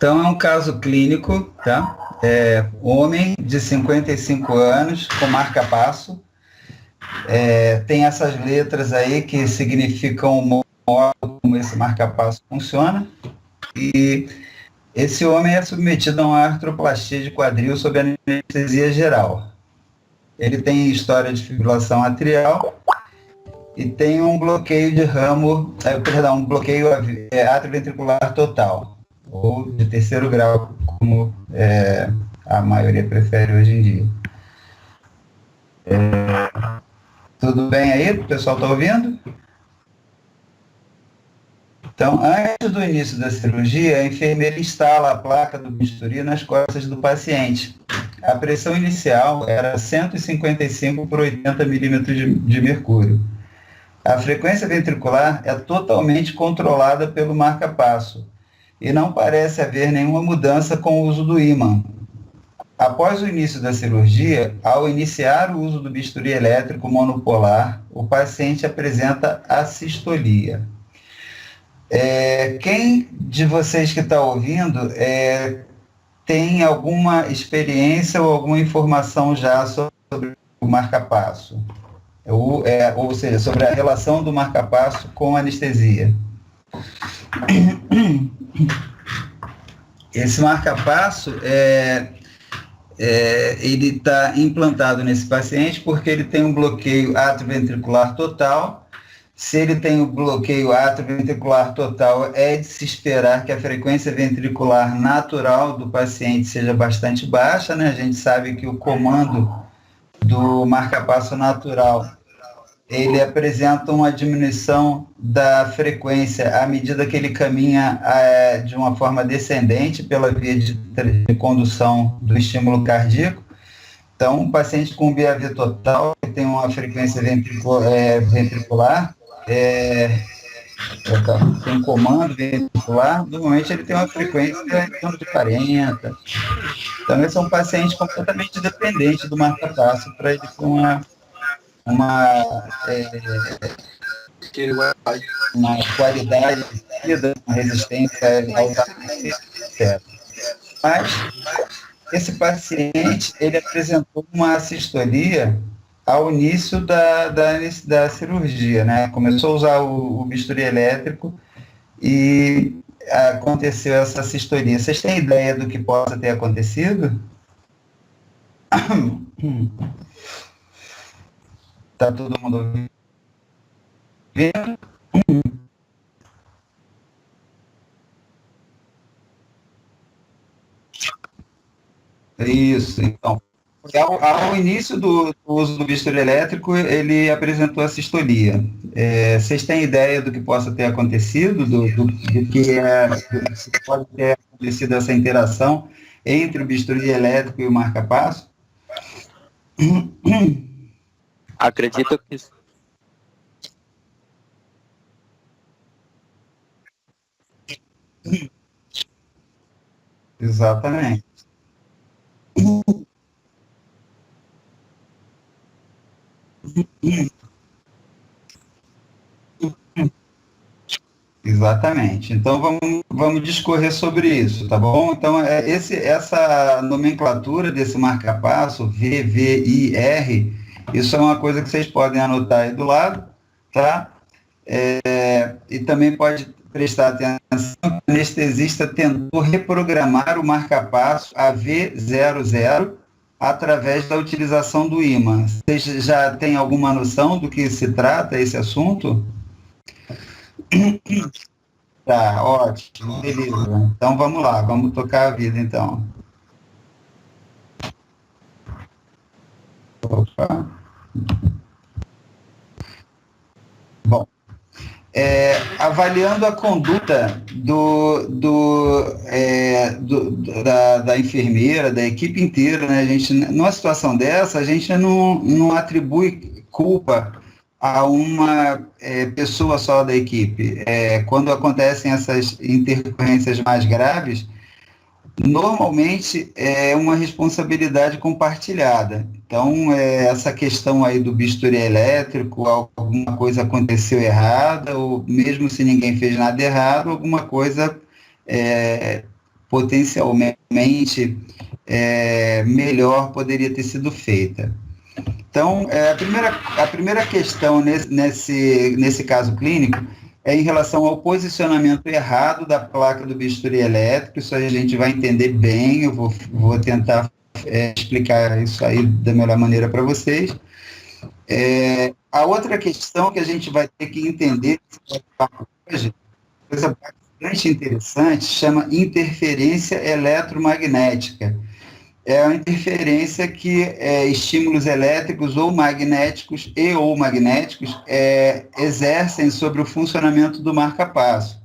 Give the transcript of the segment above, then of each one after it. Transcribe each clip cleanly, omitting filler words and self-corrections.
Então, é um caso clínico, tá? Homem de 55 anos, com marca-passo. Tem essas letras aí que significam o modo como esse marca-passo funciona. E esse homem é submetido a uma artroplastia de quadril sob anestesia geral. Ele tem história de fibrilação atrial e tem um bloqueio de ramo, um bloqueio atrioventricular total, ou de terceiro grau, como a maioria prefere hoje em dia. Tudo bem aí? O pessoal está ouvindo? Então, antes do início da cirurgia, a enfermeira instala a placa do bisturi nas costas do paciente. A pressão inicial era 155 por 80 milímetros de mercúrio. A frequência ventricular é totalmente controlada pelo marca-passo e não parece haver nenhuma mudança com o uso do ímã. Após o início da cirurgia, ao iniciar o uso do bisturi elétrico monopolar, o paciente apresenta assistolia. Quem de vocês que está ouvindo tem alguma experiência ou alguma informação já sobre o marca-passo? Ou seja, sobre a relação do marca-passo com a anestesia? Esse marca-passo ele está implantado nesse paciente porque ele tem um bloqueio atrioventricular total. Se ele tem o bloqueio atrioventricular total, é de se esperar que a frequência ventricular natural do paciente seja bastante baixa, né? A gente sabe que o comando do marca-passo natural, ele apresenta uma diminuição da frequência à medida que ele caminha de uma forma descendente pela via de condução do estímulo cardíaco. Então, um paciente com BAV total, que tem uma frequência ventricular, tem um comando ventricular, normalmente ele tem uma frequência em torno de 40. Então, esse é um paciente completamente dependente do marca-passo para ele ter uma qualidade de vida, uma resistência aos etc. Mas esse paciente, ele apresentou uma assistolia ao início da cirurgia, né? Começou a usar o bisturi elétrico e aconteceu essa assistolia. Vocês têm ideia do que possa ter acontecido? Está todo mundo ouvindo? Isso, então. Ao início do uso do bisturi elétrico, ele apresentou a sistolia. Vocês têm ideia do que possa ter acontecido, do que pode ter acontecido essa interação entre o bisturi elétrico e o marca-passo? Acredito que Exatamente. Exatamente. Então vamos discorrer sobre isso, tá bom? Então essa nomenclatura desse marca-passo, VVIR, isso é uma coisa que vocês podem anotar aí do lado, tá? E também pode prestar atenção que o anestesista tentou reprogramar o marca-passo AV00 através da utilização do ímã. Vocês já têm alguma noção do que se trata esse assunto? Tá, ótimo, beleza. Então vamos lá, vamos tocar a vida então. Opa. Bom, avaliando a conduta da enfermeira, da equipe inteira, né? A gente, numa situação dessa, a gente não atribui culpa a uma pessoa só da equipe. Quando acontecem essas intercorrências mais graves, normalmente é uma responsabilidade compartilhada. Então, essa questão aí do bisturi elétrico, alguma coisa aconteceu errada, ou mesmo se ninguém fez nada errado, alguma coisa potencialmente melhor poderia ter sido feita. Então, a primeira questão nesse caso clínico é em relação ao posicionamento errado da placa do bisturi elétrico. Isso aí a gente vai entender bem, eu vou tentar explicar isso aí da melhor maneira para vocês. A outra questão que a gente vai ter que entender hoje, coisa bastante interessante, chama interferência eletromagnética. É a interferência que estímulos elétricos ou magnéticos exercem sobre o funcionamento do marca-passo.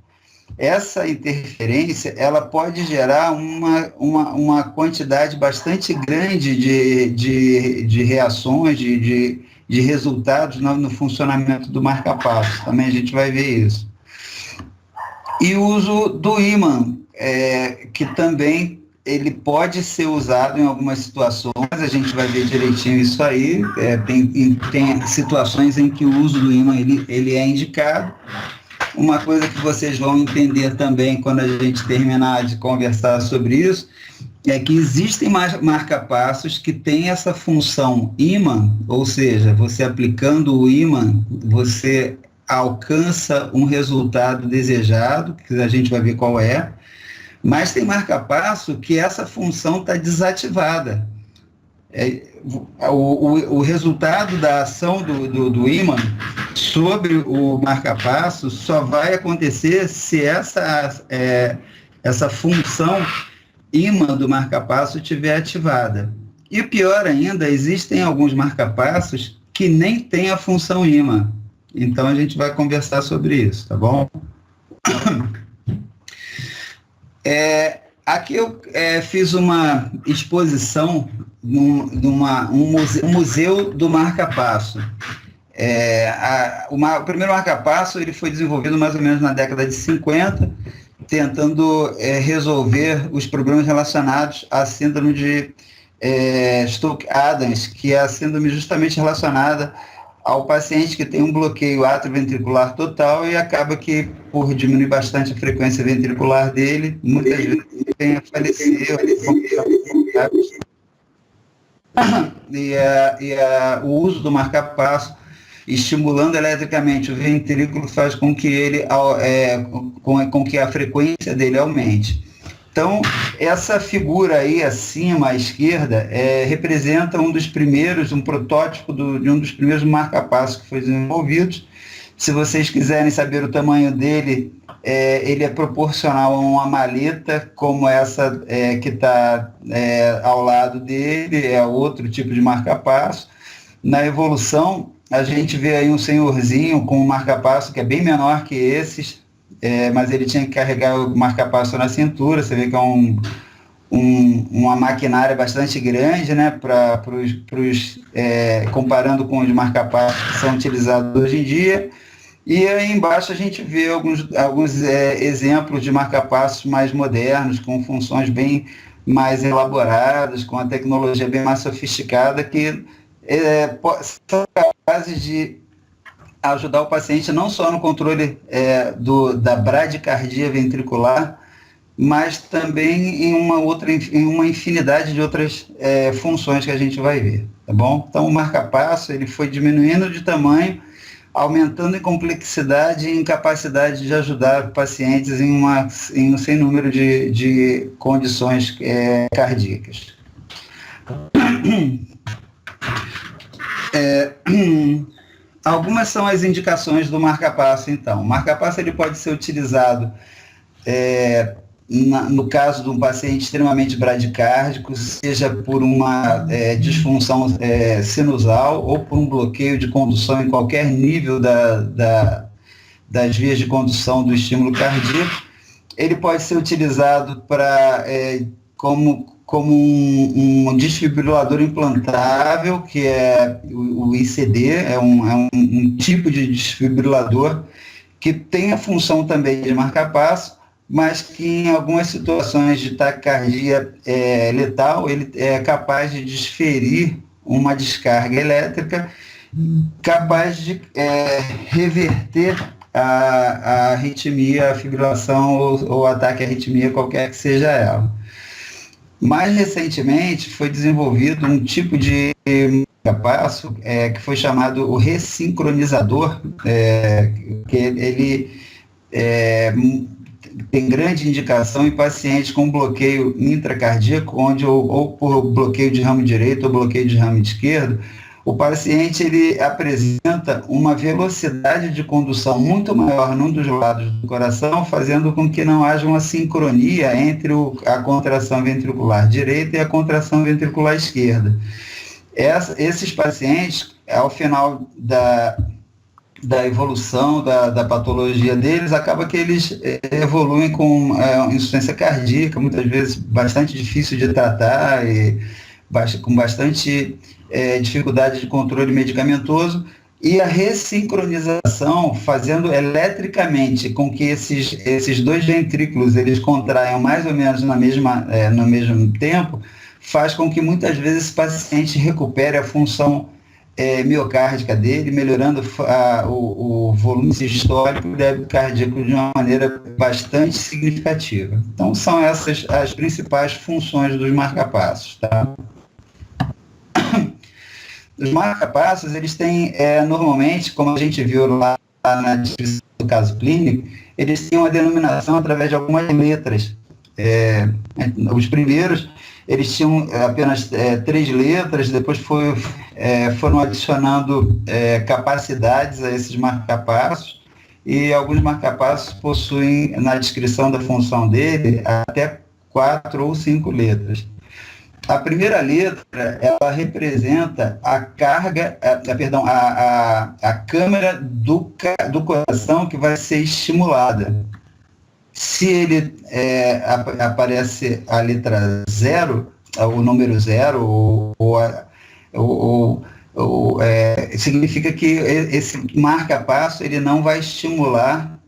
Essa interferência ela pode gerar uma quantidade bastante grande de reações, de resultados no funcionamento do marca-passo. Também a gente vai ver isso. E o uso do ímã, que também ele pode ser usado em algumas situações, a gente vai ver direitinho isso aí, tem situações em que o uso do ímã ele é indicado. Uma coisa que vocês vão entender também quando a gente terminar de conversar sobre isso, é que existem marca-passos que têm essa função ímã, ou seja, você aplicando o ímã, você alcança um resultado desejado, que a gente vai ver qual é, mas tem marca-passo que essa função está desativada. O resultado da ação do ímã sobre o marca-passo só vai acontecer se essa função ímã do marca-passo estiver ativada. E pior ainda, existem alguns marca-passos que nem têm a função ímã. Então a gente vai conversar sobre isso, tá bom? Aqui eu fiz uma exposição num museu do marca-passo. O primeiro marca-passo ele foi desenvolvido mais ou menos na década de 50, tentando resolver os problemas relacionados à síndrome de Stokes-Adams, que é a síndrome justamente relacionada ao paciente que tem um bloqueio atrioventricular total e acaba que, por diminuir bastante a frequência ventricular dele, muitas vezes ele vem a falecer. O uso do marca-passo, estimulando eletricamente o ventrículo, faz com que com que a frequência dele aumente. Então, essa figura aí acima, à esquerda, representa um protótipo de um dos primeiros marca-passos que foi desenvolvido. Se vocês quiserem saber o tamanho dele, ele é proporcional a uma maleta, como essa que está ao lado dele, é outro tipo de marca-passo. Na evolução, a gente vê aí um senhorzinho com um marca-passo que é bem menor que esses, mas ele tinha que carregar o marca-passo na cintura. Você vê que é uma maquinária bastante grande, né, comparando com os marca-passos que são utilizados hoje em dia. E aí embaixo a gente vê alguns exemplos de marca-passos mais modernos, com funções bem mais elaboradas, com a tecnologia bem mais sofisticada, que são capazes de ajudar o paciente não só no controle da bradicardia ventricular, mas também em uma infinidade de outras funções que a gente vai ver, tá bom? Então o marca-passo ele foi diminuindo de tamanho, aumentando em complexidade e em capacidade de ajudar pacientes em um sem número de condições cardíacas. Algumas são as indicações do marca-passo, então. O marca-passo ele pode ser utilizado no caso de um paciente extremamente bradicárdico, seja por uma disfunção sinusal ou por um bloqueio de condução em qualquer nível das vias de condução do estímulo cardíaco. Ele pode ser utilizado como um desfibrilador implantável, que é o ICD, é um tipo de desfibrilador que tem a função também de marca-passo, mas que em algumas situações de taquicardia letal, ele é capaz de desferir uma descarga elétrica capaz de reverter a arritmia, a fibrilação ou ataque à arritmia, qualquer que seja ela. Mais recentemente foi desenvolvido um tipo de marca-passo que foi chamado o ressincronizador, que ele tem grande indicação em pacientes com bloqueio intracardíaco, onde ou por bloqueio de ramo direito ou bloqueio de ramo esquerdo, o paciente ele apresenta uma velocidade de condução muito maior num dos lados do coração, fazendo com que não haja uma sincronia entre a contração ventricular direita e a contração ventricular esquerda. Esses pacientes, ao final da evolução da patologia deles, acaba que eles evoluem com insuficiência cardíaca, muitas vezes bastante difícil de tratar e com bastante dificuldade de controle medicamentoso, e a ressincronização, fazendo eletricamente com que esses dois ventrículos eles contraiam mais ou menos no mesmo tempo, faz com que muitas vezes esse paciente recupere a função miocárdica dele, melhorando o volume sistólico e débito cardíaco de uma maneira bastante significativa. Então, são essas as principais funções dos marcapassos, tá? Os marcapassos, eles têm, normalmente, como a gente viu lá na descrição do caso clínico, eles têm uma denominação através de algumas letras. Os primeiros, eles tinham apenas 3 letras, depois foram adicionando capacidades a esses marcapassos, e alguns marcapassos possuem, na descrição da função dele, até 4 ou 5 letras. A primeira letra, ela representa a carga, a câmara do coração que vai ser estimulada. Se ele aparece a letra 0, o número 0, significa que esse marca-passo ele não vai estimular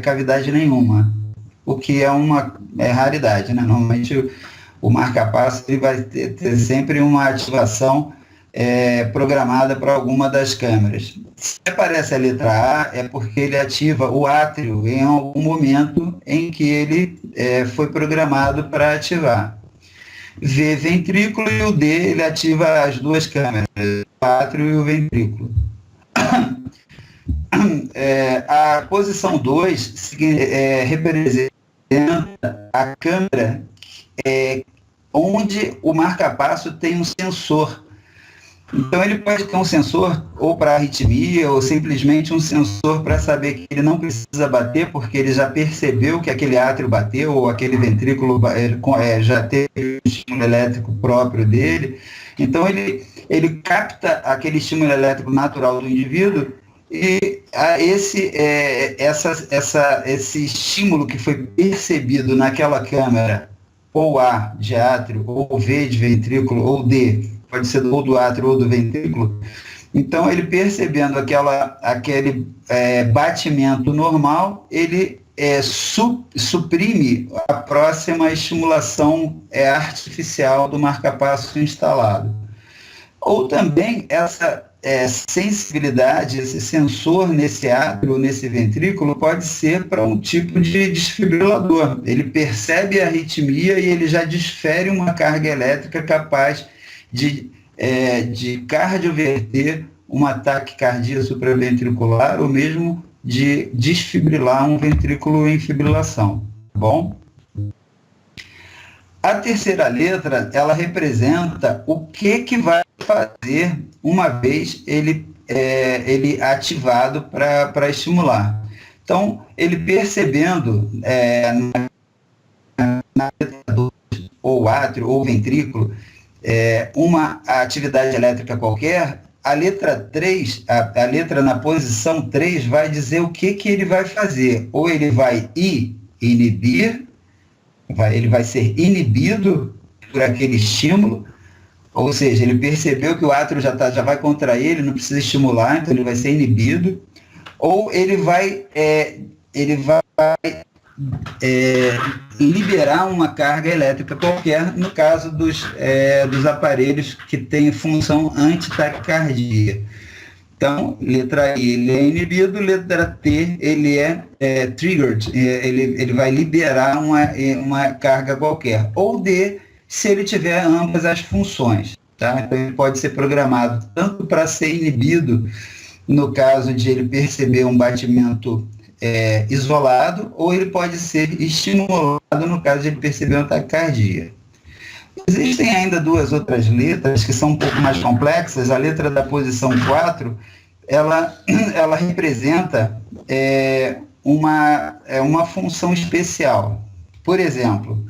cavidade nenhuma, o que é uma raridade, né? Normalmente o marca-passo ele vai ter sempre uma ativação programada para alguma das câmeras. Se aparece a letra A, é porque ele ativa o átrio em algum momento em que ele foi programado para ativar. V, ventrículo, e o D, ele ativa as duas câmeras, o átrio e o ventrículo. A posição 2 representa a câmera onde o marca-passo tem um sensor. Então ele pode ter um sensor ou para arritmia ou simplesmente um sensor para saber que ele não precisa bater porque ele já percebeu que aquele átrio bateu ou aquele ventrículo já teve o estímulo elétrico próprio dele. Então ele capta aquele estímulo elétrico natural do indivíduo e esse estímulo que foi percebido naquela câmera, ou A de átrio, ou V de ventrículo, ou D, pode ser ou do átrio ou do ventrículo. Então, ele percebendo aquele batimento normal, ele suprime a próxima estimulação artificial do marca-passo instalado. Ou também essa sensibilidade, esse sensor nesse átrio, nesse ventrículo, pode ser para um tipo de desfibrilador. Ele percebe a arritmia e ele já desfere uma carga elétrica capaz de cardioverter um ataque cardíaco supraventricular ou mesmo de desfibrilar um ventrículo em fibrilação. Tá bom? A terceira letra, ela representa o que vai fazer uma vez ele ativado para estimular. Então, ele percebendo na letra 2, ou átrio, ou ventrículo, uma atividade elétrica qualquer, a letra 3, a letra na posição 3 vai dizer o que ele vai fazer. Ou ele vai inibir, ele vai ser inibido por aquele estímulo, ou seja, ele percebeu que o átrio já vai contrair, ele não precisa estimular, então ele vai ser inibido, ou ele vai liberar uma carga elétrica qualquer, no caso dos aparelhos que têm função antitaquicardia. Então, letra I, ele é inibido, letra T, ele é triggered, ele vai liberar uma carga qualquer. Ou D, se ele tiver ambas as funções. Tá? Então, ele pode ser programado tanto para ser inibido, no caso de ele perceber um batimento isolado, ou ele pode ser estimulado no caso de ele perceber uma taquicardia. Existem ainda duas outras letras que são um pouco mais complexas. A letra da posição 4, ela representa uma função especial. Por exemplo,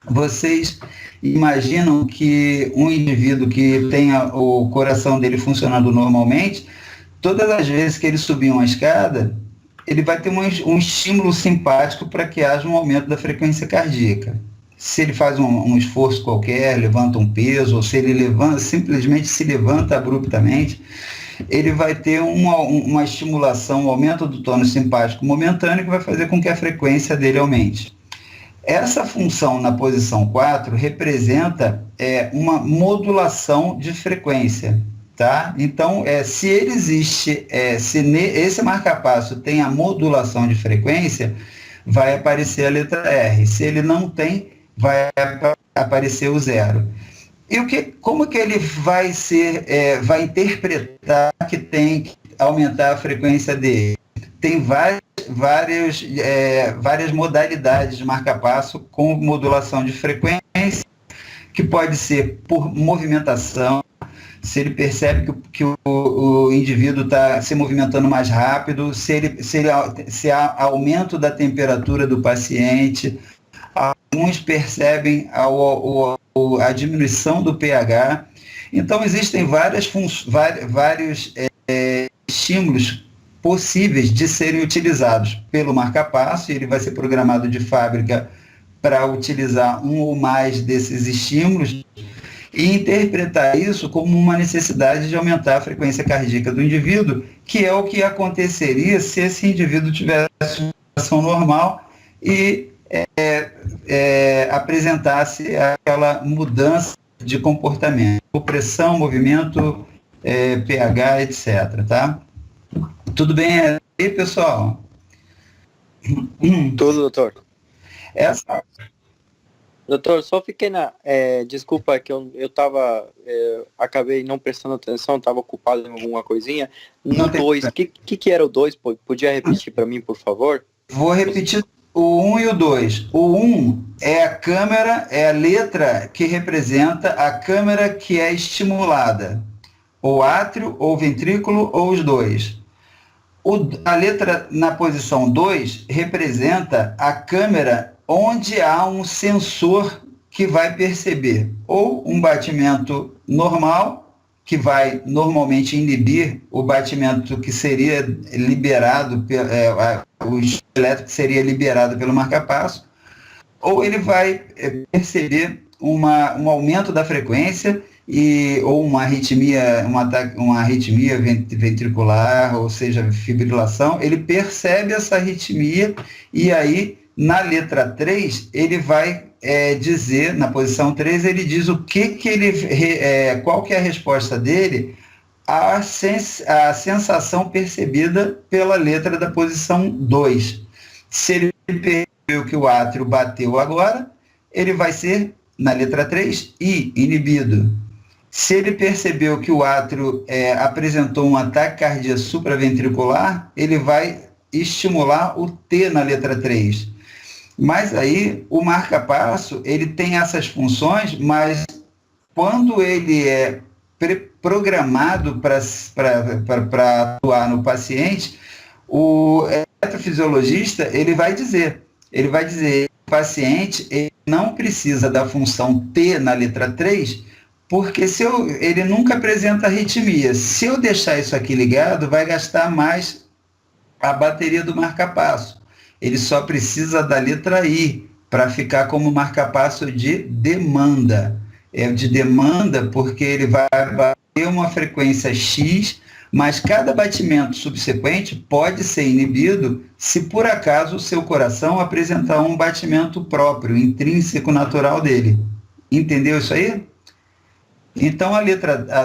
vocês imaginam que um indivíduo que tenha o coração dele funcionando normalmente, todas as vezes que ele subir uma escada, ele vai ter um estímulo simpático para que haja um aumento da frequência cardíaca. Se ele faz um esforço qualquer, levanta um peso, ou se ele simplesmente se levanta abruptamente, ele vai ter uma estimulação, um aumento do tônus simpático momentâneo que vai fazer com que a frequência dele aumente. Essa função na posição 4 representa uma modulação de frequência. Tá? Então, se ele existe, se esse marca-passo tem a modulação de frequência, vai aparecer a letra R. Se ele não tem, vai aparecer o 0. E como que ele vai interpretar que tem que aumentar a frequência dele? Tem várias modalidades de marca-passo com modulação de frequência, que pode ser por movimentação. Se ele percebe que o indivíduo está se movimentando mais rápido, se há aumento da temperatura do paciente, alguns percebem a diminuição do pH. Então, existem vários estímulos possíveis de serem utilizados pelo marca-passo, e ele vai ser programado de fábrica para utilizar um ou mais desses estímulos, e interpretar isso como uma necessidade de aumentar a frequência cardíaca do indivíduo, que é o que aconteceria se esse indivíduo tivesse uma situação normal e apresentasse aquela mudança de comportamento, pressão, movimento, pH, etc. Tá? Tudo bem aí, pessoal? Tudo, doutor. Doutor, só fiquei desculpa que eu acabei não prestando atenção, estava ocupado em alguma coisinha. No 2, o que era o 2? Podia repetir para mim, por favor? Vou repetir o 1 e o 2. O 1 é a câmera, é a letra que representa a câmera que é estimulada. Ou átrio, ou ventrículo, ou os dois. A letra na posição 2 representa a câmera onde há um sensor que vai perceber ou um batimento normal, que vai normalmente inibir o batimento que seria liberado, o estímulo elétrico que seria liberado pelo marca-passo, ou ele vai perceber um aumento da frequência ou uma arritmia ventricular, ou seja, fibrilação. Ele percebe essa arritmia e aí, na letra 3, ele vai dizer, na posição 3, ele diz qual que é a resposta dele à sensação percebida pela letra da posição 2. Se ele percebeu que o átrio bateu agora, ele vai ser, na letra 3, I, inibido. Se ele percebeu que o átrio apresentou um ataque cardíaco supraventricular, ele vai estimular o T na letra 3. Mas aí o marca-passo, ele tem essas funções, mas quando ele é programado para atuar no paciente, o eletrofisiologista ele vai dizer, o paciente ele não precisa da função T na letra 3, porque ele nunca apresenta arritmia. Se eu deixar isso aqui ligado, vai gastar mais a bateria do marca-passo. Ele só precisa da letra I para ficar como marca-passo de demanda. É de demanda porque ele vai bater uma frequência X, mas cada batimento subsequente pode ser inibido se por acaso o seu coração apresentar um batimento próprio, intrínseco, natural dele. Entendeu isso aí? Então,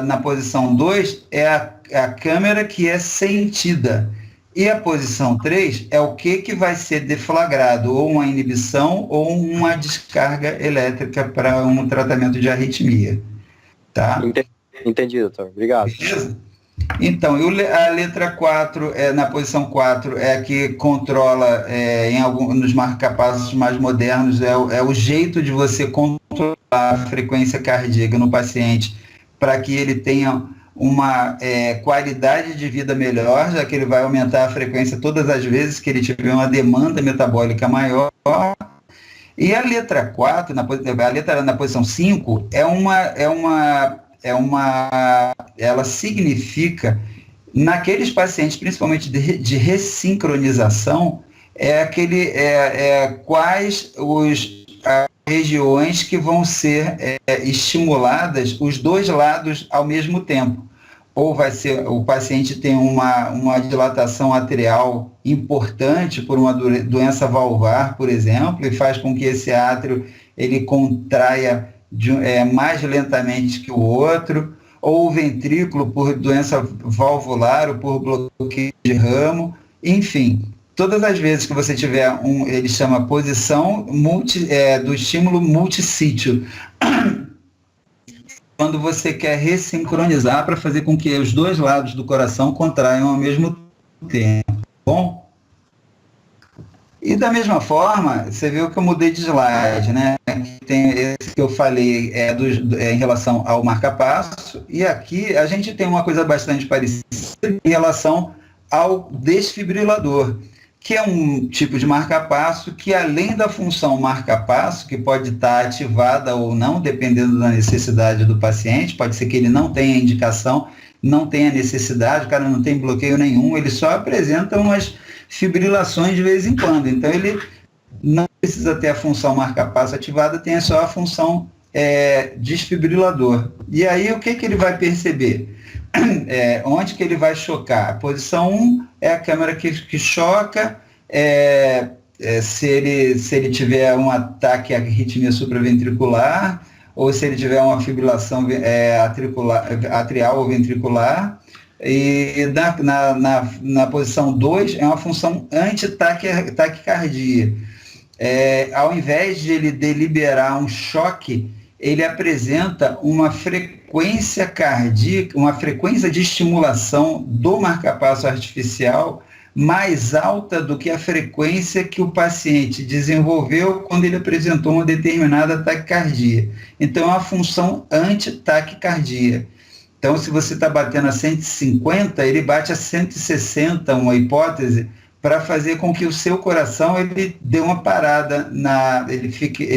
na posição 2 é a câmera que é sentida. E a posição 3 é o que vai ser deflagrado, ou uma inibição ou uma descarga elétrica para um tratamento de arritmia. Tá? Entendi, doutor. Obrigado. Beleza? Então, a letra 4, na posição 4, é a que controla, nos marcapassos mais modernos, é o jeito de você controlar a frequência cardíaca no paciente para que ele tenha uma qualidade de vida melhor, já que ele vai aumentar a frequência todas as vezes que ele tiver uma demanda metabólica maior. E a letra 4, a letra na posição 5, ela significa, naqueles pacientes, principalmente de ressincronização, quais as regiões que vão ser estimuladas os dois lados ao mesmo tempo. Ou o paciente tem uma dilatação atrial importante por uma doença valvar, por exemplo, e faz com que esse átrio ele contraia mais lentamente que o outro, ou o ventrículo por doença valvular ou por bloqueio de ramo, enfim. Todas as vezes que você tiver ele chama posição do estímulo multissítio, quando você quer ressincronizar para fazer com que os dois lados do coração contraiam ao mesmo tempo. Bom? E da mesma forma, você viu que eu mudei de slide, né? Tem esse que eu falei em relação ao marca-passo, e aqui a gente tem uma coisa bastante parecida em relação ao desfibrilador, que é um tipo de marca-passo que, além da função marca-passo, que pode estar ativada ou não, dependendo da necessidade do paciente, pode ser que ele não tenha indicação, não tenha necessidade, o cara não tem bloqueio nenhum, ele só apresenta umas fibrilações de vez em quando. Então, ele não precisa ter a função marca-passo ativada, tem só a função desfibrilador. E aí, o que ele vai perceber? Onde que ele vai chocar? A posição 1 é a câmera que choca, se ele tiver um ataque à arritmia supraventricular, ou se ele tiver uma fibrilação atrial ou ventricular. E na posição 2 é uma função anti-taquicardia. Ao invés de ele deliberar um choque, ele apresenta uma frequência cardíaca, uma frequência de estimulação do marcapasso artificial mais alta do que a frequência que o paciente desenvolveu quando ele apresentou uma determinada taquicardia. Então, é uma função anti-taquicardia. Então, se você está batendo a 150, ele bate a 160, uma hipótese, para fazer com que o seu coração ele dê uma parada, ele fique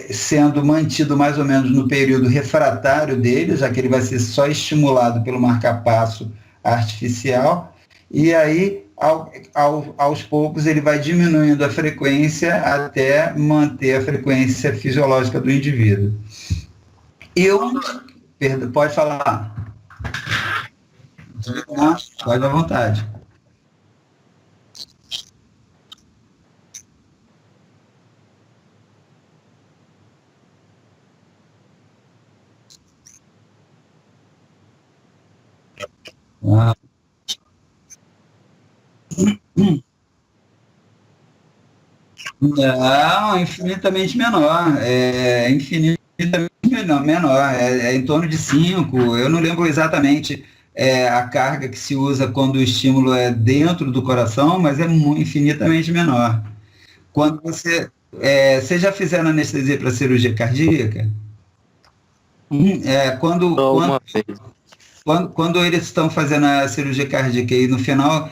sendo mantido mais ou menos no período refratário dele, já que ele vai ser só estimulado pelo marcapasso artificial, e aí, aos poucos, ele vai diminuindo a frequência até manter a frequência fisiológica do indivíduo. Pode falar. Não, pode à vontade. Não, infinitamente menor. Infinitamente menor. É em torno de 5. Eu não lembro exatamente a carga que se usa quando o estímulo é dentro do coração, mas é infinitamente menor. Quando vocês já fizeram anestesia para cirurgia cardíaca? Quando eles estão fazendo a cirurgia cardíaca e no final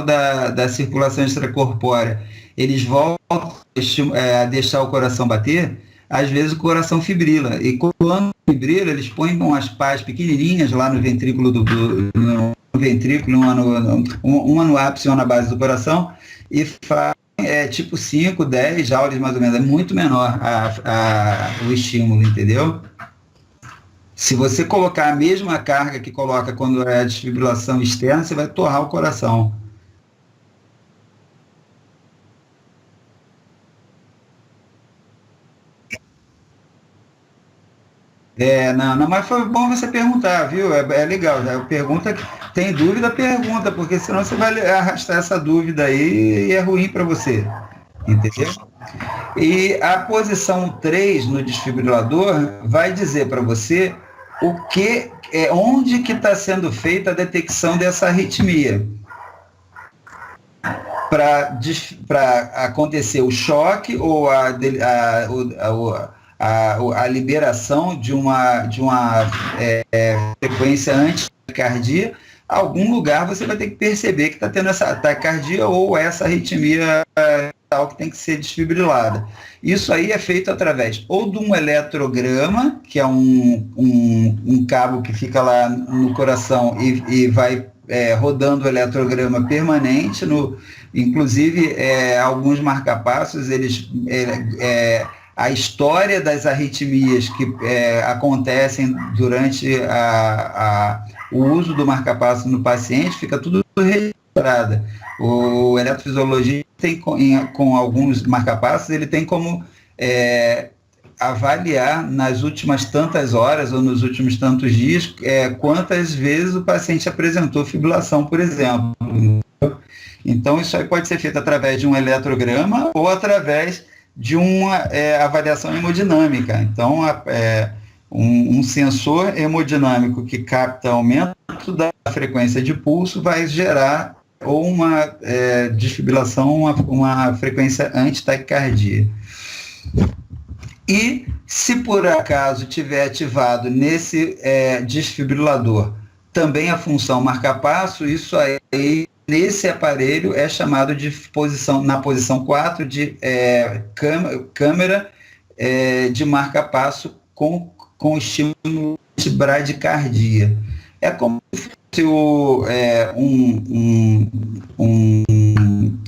da circulação extracorpórea, eles voltam a deixar o coração bater, às vezes o coração fibrila. E quando fibrila, eles põem umas pás pequenininhas lá no ventrículo, no ventrículo, uma no ápice e uma na base do coração, e fazem tipo 5, 10 joules mais ou menos. É muito menor o estímulo, entendeu? Se você colocar a mesma carga que coloca quando é a desfibrilação externa, você vai torrar o coração. Não, mas foi bom você perguntar, viu? É legal. Pergunta, tem dúvida, pergunta, porque senão você vai arrastar essa dúvida aí e é ruim para você. Entendeu? E a posição 3 no desfibrilador vai dizer para você onde que está sendo feita a detecção dessa arritmia. Para acontecer o choque ou a liberação de uma frequência anti-taquicardia, algum lugar você vai ter que perceber que está tendo essa taquicardia ou essa arritmia tal que tem que ser desfibrilada. Isso aí é feito através ou de um eletrograma, que é um cabo que fica lá no coração e vai rodando o eletrograma permanente, inclusive alguns marcapassos, a história das arritmias que acontecem durante o uso do marcapasso no paciente fica tudo registrado. O eletrofisiologista tem, com alguns marcapassos, ele tem como avaliar nas últimas tantas horas ou nos últimos tantos dias quantas vezes o paciente apresentou fibrilação, por exemplo. Então, isso aí pode ser feito através de um eletrograma ou através de uma avaliação hemodinâmica. Então, um sensor hemodinâmico que capta aumento da frequência de pulso vai gerar ou uma desfibrilação, uma frequência antitaquicardia. E se por acaso tiver ativado nesse desfibrilador também a função marca-passo, isso aí nesse aparelho é chamado de na posição 4 de câmera de marca-passo com estímulo de bradicardia. É como se fosse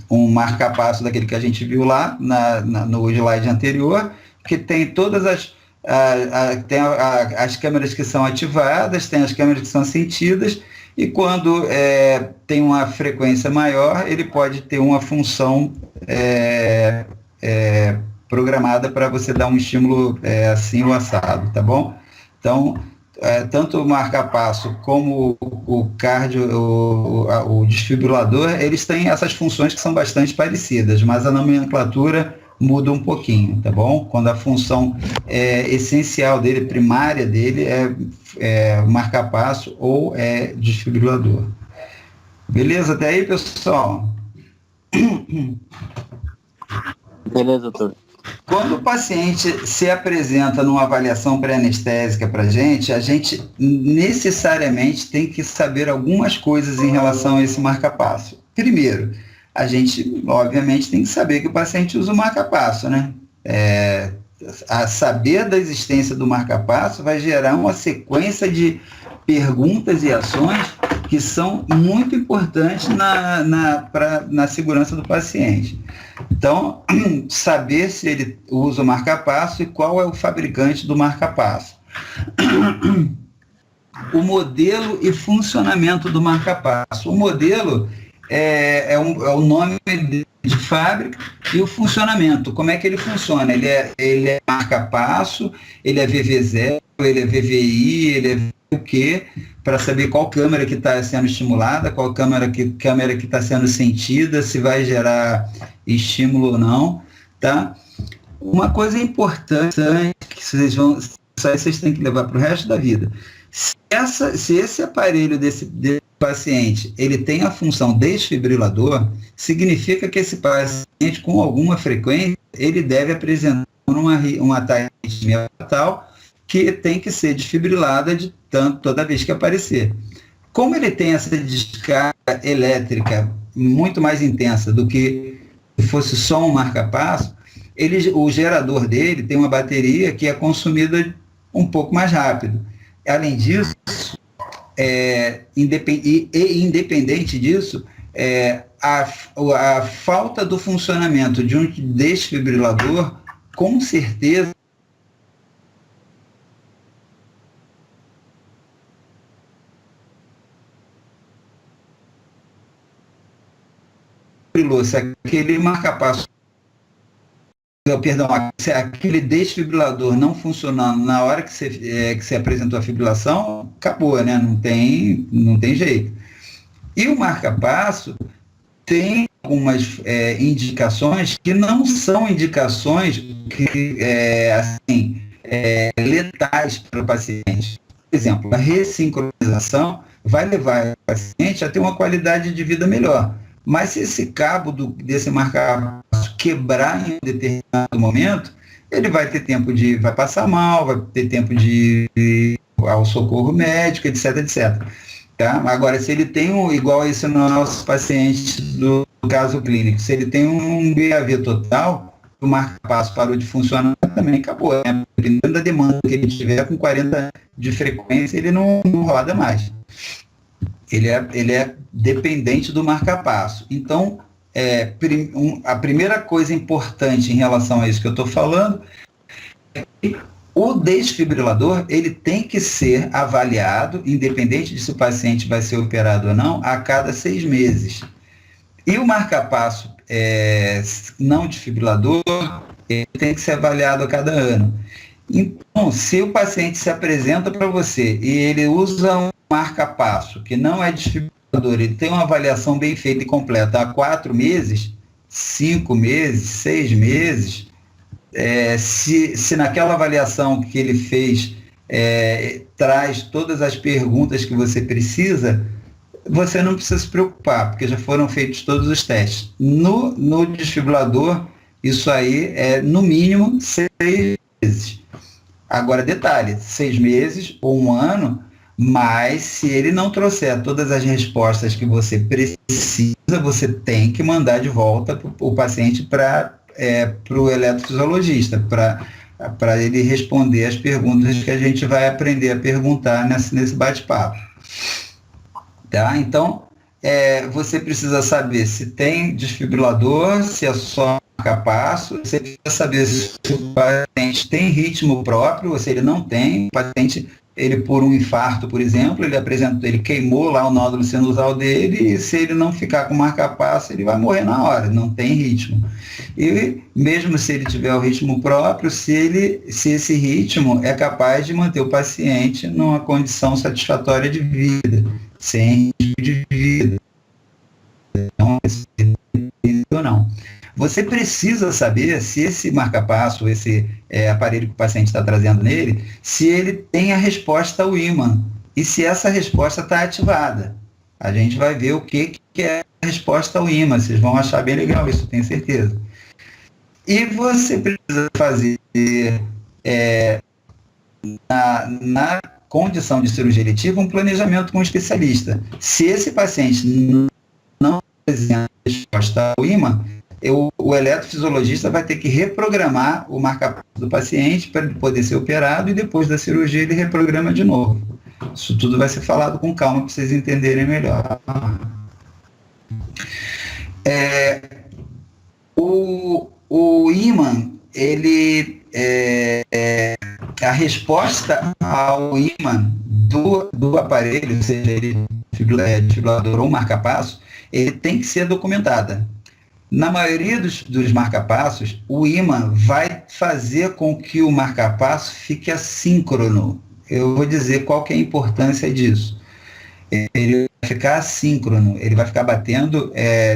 um marca-passo daquele que a gente viu lá no slide anterior, que tem todas as câmeras que são ativadas, tem as câmeras que são sentidas, e quando tem uma frequência maior, ele pode ter uma função programada para você dar um estímulo assim ou assado, tá bom? Então, tanto o marca-passo como o cardio, o desfibrilador, eles têm essas funções que são bastante parecidas, mas a nomenclatura muda um pouquinho, tá bom? Quando a função essencial dele, primária dele, é marca-passo ou desfibrilador. Beleza? Até aí, pessoal? Beleza, doutor. Quando o paciente se apresenta numa avaliação pré-anestésica para a gente necessariamente tem que saber algumas coisas em relação a esse marca-passo. Primeiro, a gente, obviamente, tem que saber que o paciente usa o marca-passo, né? A saber da existência do marca-passo vai gerar uma sequência de perguntas e ações que são muito importantes na segurança do paciente. Então, saber se ele usa o marca-passo e qual é o fabricante do marca-passo. O modelo e funcionamento do marca-passo. O modelo é o nome de fábrica e o funcionamento. Como é que ele funciona? Ele é marca-passo, ele é VV0, ele é VVI, ele é o quê? Para saber qual câmera que está sendo estimulada, qual câmera que está sendo sentida, se vai gerar estímulo ou não, tá? Uma coisa importante que vocês têm que levar para o resto da vida. Se esse aparelho desse paciente ele tem a função desfibrilador, significa que esse paciente com alguma frequência ele deve apresentar uma taquicardia fatal que tem que ser desfibrilada toda vez que aparecer. Como ele tem essa descarga elétrica muito mais intensa do que se fosse só um marca-passo, o gerador dele tem uma bateria que é consumida um pouco mais rápido. Além disso, independente disso, a falta do funcionamento de um desfibrilador, com certeza, se aquele marca-passo perdão, aquele desfibrilador não funcionando na hora que você apresentou a fibrilação, acabou, né? Não tem jeito. E o marca-passo tem algumas indicações que não são indicações letais para o paciente. Por exemplo, a ressincronização vai levar o paciente a ter uma qualidade de vida melhor. Mas se esse cabo desse marca-passo quebrar em um determinado momento, ele vai passar mal, vai ter tempo de ir ao socorro médico, etc, etc. Tá? Agora, se ele tem igual esse no nosso paciente do caso clínico, se ele tem um BAV total, o marca-passo parou de funcionar, também acabou. Né? Dependendo da demanda que ele tiver, com 40 de frequência, ele não roda mais. Ele é dependente do marca-passo. Então, a primeira coisa importante em relação a isso que eu estou falando é que o desfibrilador ele tem que ser avaliado, independente de se o paciente vai ser operado ou não, a cada 6 meses. E o marca-passo não desfibrilador, ele tem que ser avaliado a cada ano. Então, se o paciente se apresenta para você e ele usa um marca-passo que não é desfibrilador, ele tem uma avaliação bem feita e completa há 4 meses, 5 meses, 6 meses, se naquela avaliação que ele fez traz todas as perguntas que você precisa, você não precisa se preocupar, porque já foram feitos todos os testes. No desfibrilador, isso aí é no mínimo 6 meses. Agora, detalhe, 6 meses ou 1 ano, mas se ele não trouxer todas as respostas que você precisa, você tem que mandar de volta o paciente para o eletrofisiologista, para ele responder as perguntas que a gente vai aprender a perguntar nesse bate-papo. Tá? Então, você precisa saber se tem desfibrilador, se é só marca-passo, você precisa saber se o paciente tem ritmo próprio, ou se ele não tem. O paciente, ele por um infarto, por exemplo, ele queimou lá o nódulo sinusal dele, e se ele não ficar com marca-passo, ele vai morrer na hora, não tem ritmo. E mesmo se ele tiver o ritmo próprio, se esse ritmo é capaz de manter o paciente numa condição satisfatória de vida, sem risco de vida. Não. Você precisa saber se esse marca-passo, esse aparelho que o paciente está trazendo nele, se ele tem a resposta ao ímã e se essa resposta está ativada. A gente vai ver o que é a resposta ao ímã. Vocês vão achar bem legal isso, tenho certeza. E você precisa fazer, na condição de cirurgia eletiva, um planejamento com um especialista. Se esse paciente não apresenta resposta ao ímã, o eletrofisiologista vai ter que reprogramar o marca-passo do paciente para ele poder ser operado, e depois da cirurgia ele reprograma de novo. Isso tudo vai ser falado com calma para vocês entenderem melhor. O ímã, a resposta ao ímã do aparelho, seja ele desfibrilador ou marca-passo, ele tem que ser documentada. Na maioria dos marca-passos, o ímã vai fazer com que o marca-passo fique assíncrono. Eu vou dizer qual que é a importância disso. Ele vai ficar assíncrono, ele vai ficar batendo,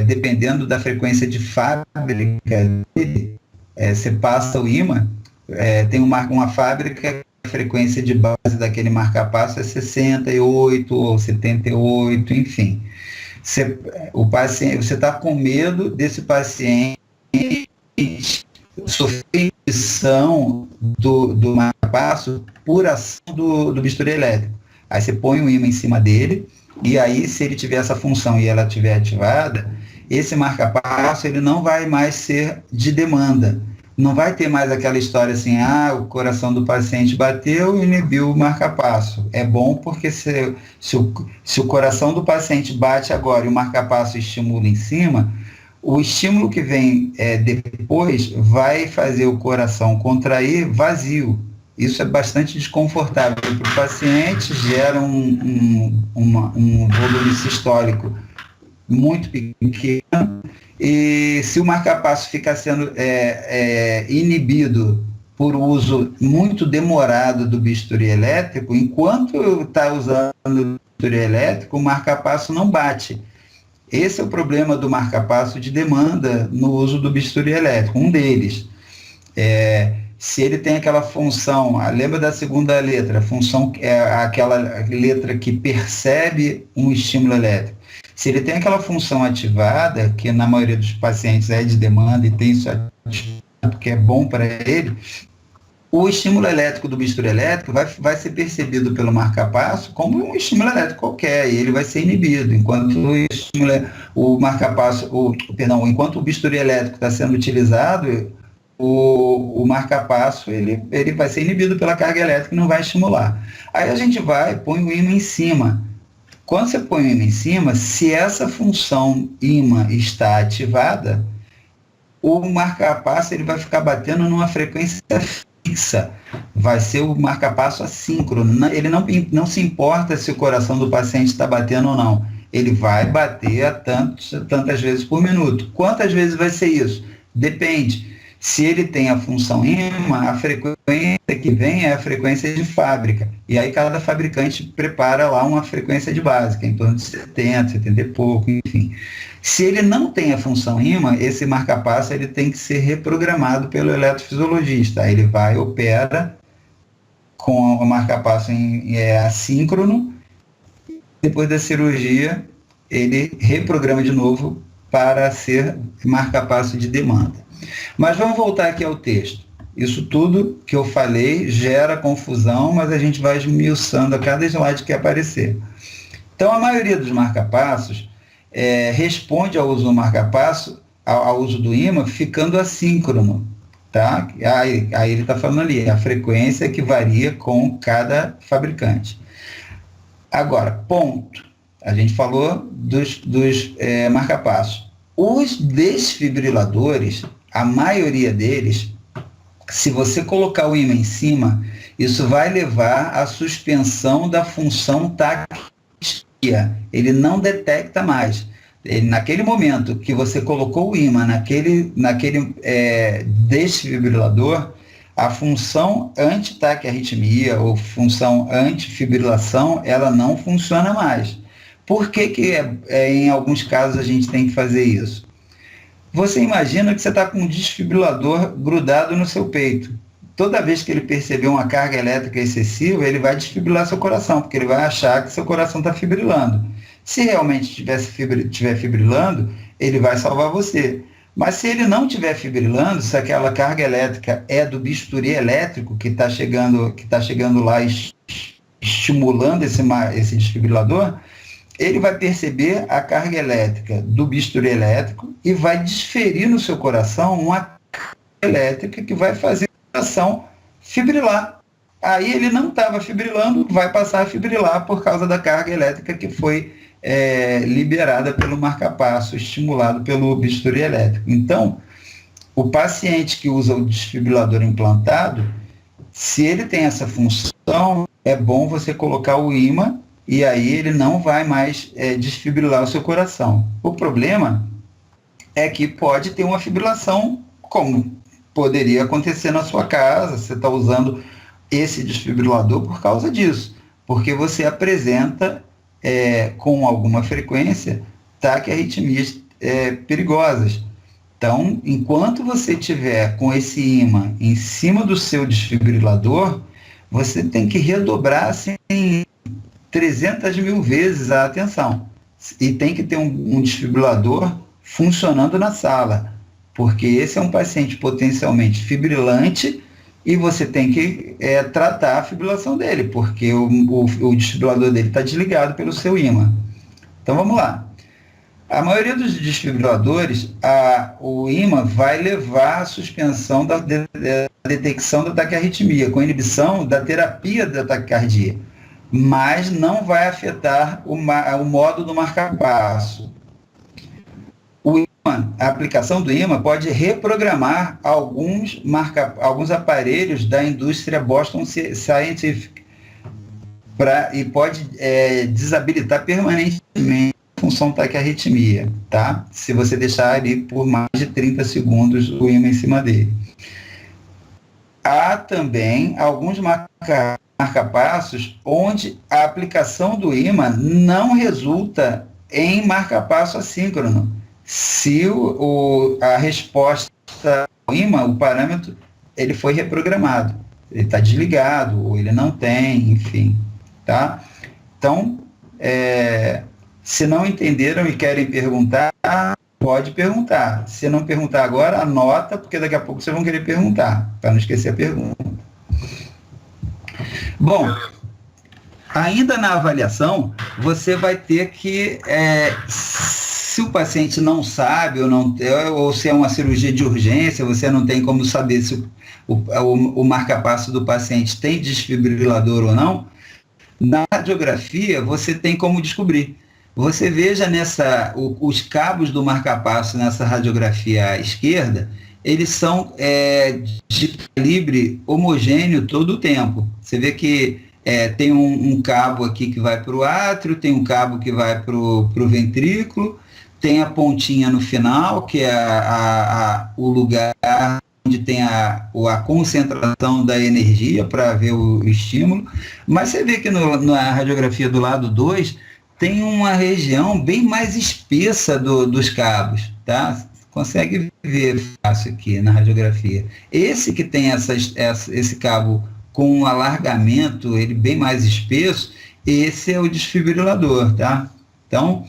dependendo da frequência de fábrica dele. Você passa o ímã, tem uma fábrica que a frequência de base daquele marca-passo é 68 ou 78, enfim. Você está com medo desse paciente sofrer inibição do marca-passo por ação do bisturi elétrico. Aí você põe o ímã em cima dele, e aí, se ele tiver essa função e ela estiver ativada, esse marca-passo ele não vai mais ser de demanda. Não vai ter mais aquela história assim, o coração do paciente bateu e inibiu o marca-passo. É bom porque se o coração do paciente bate agora e o marca-passo estimula em cima, o estímulo que vem depois vai fazer o coração contrair vazio. Isso é bastante desconfortável para o paciente, gera um volume sistólico muito pequeno, E se o marca-passo ficar sendo inibido por uso muito demorado do bisturi elétrico, enquanto está usando o bisturi elétrico, o marca-passo não bate. Esse é o problema do marca-passo de demanda no uso do bisturi elétrico, um deles. Se ele tem aquela função, lembra da segunda letra, a função é aquela letra que percebe um estímulo elétrico. Se ele tem aquela função ativada, que na maioria dos pacientes é de demanda e tem isso ativado, que é bom para ele, o estímulo elétrico do bisturi elétrico vai ser percebido pelo marca-passo como um estímulo elétrico qualquer, e ele vai ser inibido, enquanto enquanto o bisturi elétrico está sendo utilizado, o marca-passo ele vai ser inibido pela carga elétrica e não vai estimular. Aí a gente põe o ímã em cima. Quando você põe o ímã em cima, se essa função ímã está ativada, o marca-passo ele vai ficar batendo numa frequência fixa. Vai ser o marca-passo assíncrono. Ele não se importa se o coração do paciente está batendo ou não. Ele vai bater tantas vezes por minuto. Quantas vezes vai ser isso? Depende. Se ele tem a função ímã, a frequência que vem é a frequência de fábrica. E aí cada fabricante prepara lá uma frequência de base, que é em torno de 70, 70 e pouco, enfim. Se ele não tem a função ímã, esse marca-passo ele tem que ser reprogramado pelo eletrofisiologista. Aí ele opera com o marca-passo assíncrono. Depois da cirurgia, ele reprograma de novo para ser marca-passo de demanda. Mas vamos voltar aqui ao texto. Isso tudo que eu falei gera confusão, mas a gente vai esmiuçando a cada slide que aparecer. Então, a maioria dos marca-passos responde ao uso do marca-passo, ao uso do ímã, ficando assíncrono. Tá? Aí ele está falando ali, a frequência que varia com cada fabricante. Agora, ponto. A gente falou dos marca-passos. Os desfibriladores, a maioria deles, se você colocar o ímã em cima, isso vai levar à suspensão da função taquistia. Ele não detecta mais. Naquele momento que você colocou o ímã naquele desfibrilador, a função anti-taquiarritmia ou função antifibrilação, ela não funciona mais. Por que em alguns casos a gente tem que fazer isso? Você imagina que você está com um desfibrilador grudado no seu peito. Toda vez que ele perceber uma carga elétrica excessiva, ele vai desfibrilar seu coração, porque ele vai achar que seu coração está fibrilando. Se realmente estiver fibrilando, ele vai salvar você. Mas se ele não estiver fibrilando, se aquela carga elétrica é do bisturi elétrico que está chegando lá estimulando esse desfibrilador, ele vai perceber a carga elétrica do bisturi elétrico e vai desferir no seu coração uma carga elétrica que vai fazer o coração fibrilar. Aí ele não estava fibrilando, vai passar a fibrilar por causa da carga elétrica que foi liberada pelo marca-passo, estimulado pelo bisturi elétrico. Então, o paciente que usa o desfibrilador implantado, se ele tem essa função, é bom você colocar o ímã e aí ele não vai mais desfibrilar o seu coração. O problema é que pode ter uma fibrilação, como poderia acontecer na sua casa, você está usando esse desfibrilador por causa disso, porque você apresenta com alguma frequência taquiarritmias perigosas. Então, enquanto você estiver com esse ímã em cima do seu desfibrilador, você tem que redobrar assim 300 mil vezes a atenção. E tem que ter um desfibrilador funcionando na sala, porque esse é um paciente potencialmente fibrilante e você tem que tratar a fibrilação dele, porque o desfibrilador dele está desligado pelo seu ímã. Então vamos lá. A maioria dos desfibriladores, o ímã vai levar à suspensão da detecção da taquiarritmia, com inibição da terapia da taquicardia, mas não vai afetar o modo do marca-passo. A aplicação do ímã pode reprogramar alguns aparelhos da indústria Boston Scientific e pode desabilitar permanentemente a função taquiarritmia, tá? Se você deixar ali por mais de 30 segundos o ímã em cima dele. Há também alguns marca-passos onde a aplicação do ímã não resulta em marca-passo assíncrono. Se a resposta ao ímã, o parâmetro, ele foi reprogramado. Ele está desligado, ou ele não tem, enfim. Tá? Então, se não entenderam e querem perguntar, pode perguntar. Se não perguntar agora, anota, porque daqui a pouco vocês vão querer perguntar, para não esquecer a pergunta. Bom, ainda na avaliação, você vai ter que, se o paciente não sabe ou se é uma cirurgia de urgência, você não tem como saber se o marca-passo do paciente tem desfibrilador ou não, na radiografia você tem como descobrir. Você veja os cabos do marca-passo nessa radiografia à esquerda, eles são de calibre homogêneo todo o tempo. Você vê que tem um cabo aqui que vai para o átrio, tem um cabo que vai para o ventrículo, tem a pontinha no final, que é o lugar onde tem a concentração da energia para ver o estímulo. Mas você vê que na radiografia do lado 2, tem uma região bem mais espessa dos cabos, tá? Consegue ver fácil aqui na radiografia. Esse que tem esse cabo com um alargamento, ele bem mais espesso, esse é o desfibrilador, tá? Então,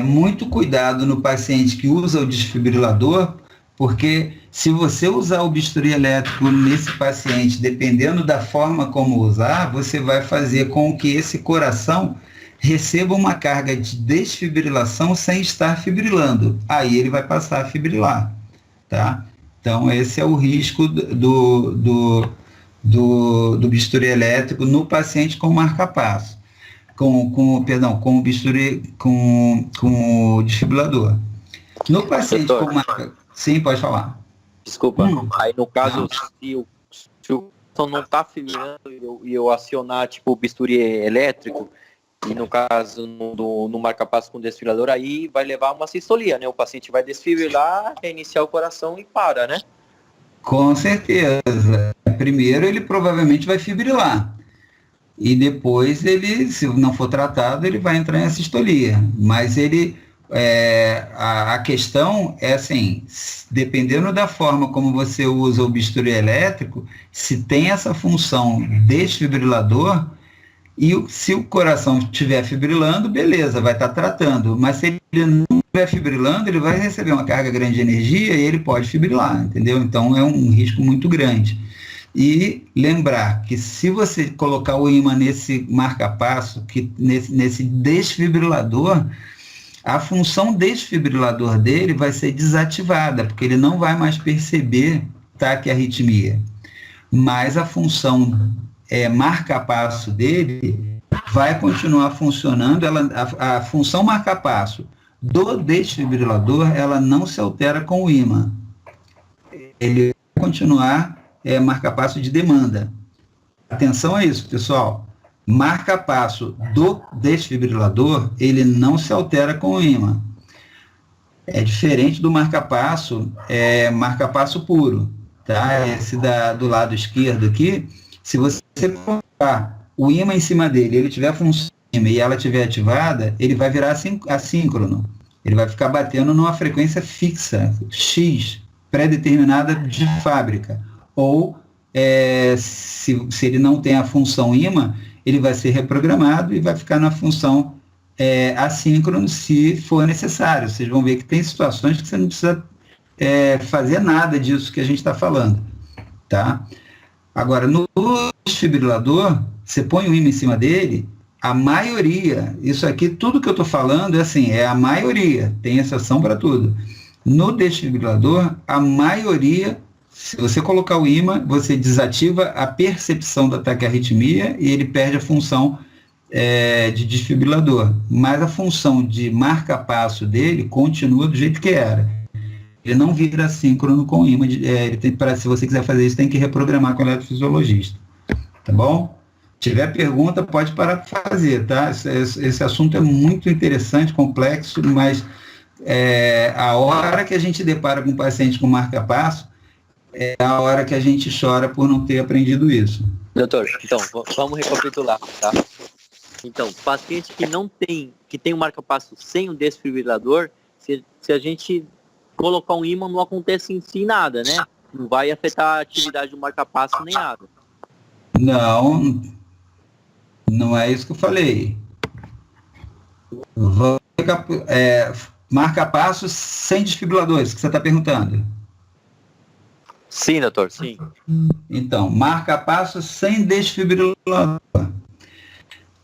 muito cuidado no paciente que usa o desfibrilador, porque se você usar o bisturi elétrico nesse paciente, dependendo da forma como usar, você vai fazer com que esse coração receba uma carga de desfibrilação sem estar fibrilando. Aí ele vai passar a fibrilar, tá? Então, esse é o risco do bisturi elétrico no paciente com marca-passo. Com o bisturi, com o desfibrilador. No paciente com marca... Sim, pode falar. Desculpa. Aí, no caso, se o coração não está fibrilando e eu acionar, tipo, o bisturi elétrico, e no caso, no marca-passo com desfibrilador, aí vai levar uma sistolia, né? O paciente vai desfibrilar, reiniciar o coração e para, né? Com certeza. Primeiro, ele provavelmente vai fibrilar. E depois, se não for tratado, ele vai entrar em sistolia. Mas a questão é assim, dependendo da forma como você usa o bisturi elétrico, se tem essa função desfibrilador, e se o coração estiver fibrilando, beleza, vai estar tratando. Mas se ele não estiver fibrilando, ele vai receber uma carga grande de energia e ele pode fibrilar, entendeu? Então é um risco muito grande. E lembrar que se você colocar o ímã nesse marca-passo, nesse desfibrilador, a função desfibrilador dele vai ser desativada, porque ele não vai mais perceber taquiarritmia. Mas a função marca-passo dele vai continuar funcionando. A função marca-passo do desfibrilador, ela não se altera com o ímã. Ele vai continuar marca-passo de demanda. Atenção a isso, pessoal. Marca-passo do desfibrilador, ele não se altera com o ímã. É diferente do marca-passo puro, tá? Esse do lado esquerdo aqui, se você colocar o ímã em cima dele, ele tiver função e ela estiver ativada, ele vai virar assíncrono. Ele vai ficar batendo numa frequência fixa, X, pré-determinada de fábrica. Ou, se ele não tem a função ímã, ele vai ser reprogramado e vai ficar na função assíncrono se for necessário. Vocês vão ver que tem situações que você não precisa fazer nada disso que a gente está falando, tá? Agora, no desfibrilador, você põe o ímã em cima dele, a maioria, isso aqui, tudo que eu estou falando é a maioria, tem exceção para tudo. No desfibrilador, a maioria, se você colocar o ímã, você desativa a percepção da taquiarritmia e ele perde a função de desfibrilador. Mas a função de marca-passo dele continua do jeito que era. Ele não vira assíncrono com o ímã. Se você quiser fazer isso, tem que reprogramar com o eletrofisiologista. Tá bom? tiver pergunta, pode parar para fazer, tá? Esse assunto é muito interessante, complexo, mas a hora que a gente depara com um paciente com marca-passo, é a hora que a gente chora por não ter aprendido isso. Doutor, então, vamos recapitular, tá? Então, paciente que tem um marca-passo sem um desfibrilador, se a gente colocar um ímã, não acontece em si nada, né? Não vai afetar a atividade do marca-passo nem nada. Não é isso que eu falei. Marca-passo sem desfibriladores, que você está perguntando. Sim, doutor, sim. Então, marca-passo sem desfibrilador.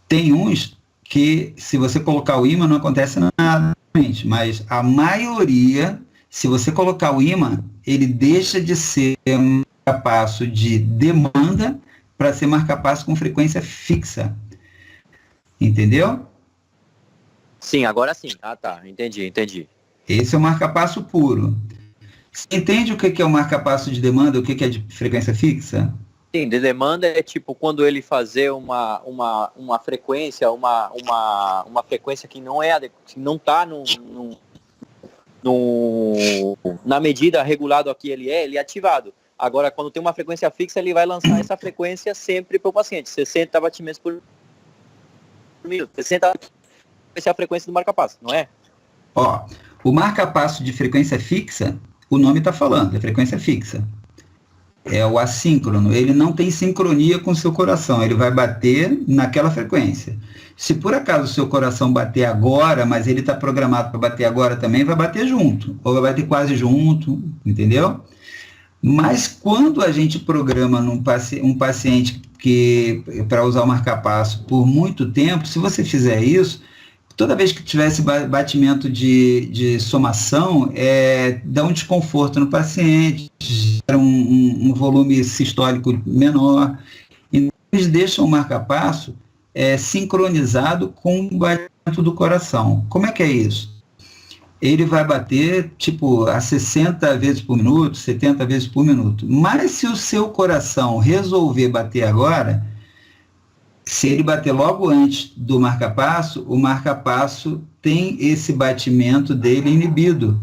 Tem uns que, se você colocar o ímã, não acontece nada, mas a maioria, se você colocar o ímã, ele deixa de ser marca-passo de demanda para ser marca-passo com frequência fixa. Entendeu? Sim, agora sim. Ah, tá. Entendi. Esse é o marca-passo puro. Você entende o que é o marca-passo de demanda, o que é de frequência fixa? Sim, de demanda é tipo quando ele fazer uma frequência, uma frequência que não que não está na medida regulado aqui ele é ativado. Agora, quando tem uma frequência fixa, ele vai lançar essa frequência sempre para o paciente, 60 batimentos por minuto. 60 essa é a frequência do marca-passo, não é? Ó, o marca-passo de frequência fixa, o nome está falando, é frequência fixa. É o assíncrono, ele não tem sincronia com o seu coração, ele vai bater naquela frequência. Se por acaso o seu coração bater agora, mas ele está programado para bater agora também, vai bater junto, ou vai bater quase junto, entendeu? Mas quando a gente programa um paciente que para usar o marca-passo por muito tempo, se você fizer isso, toda vez que tiver esse batimento de somação, dá um desconforto no paciente, gera um volume sistólico menor. E eles deixam o marca-passo sincronizado com o batimento do coração. Como é que é isso? Ele vai bater tipo a 60 vezes por minuto, 70 vezes por minuto. Mas se o seu coração resolver bater agora, se ele bater logo antes do marca-passo, o marca-passo tem esse batimento dele inibido.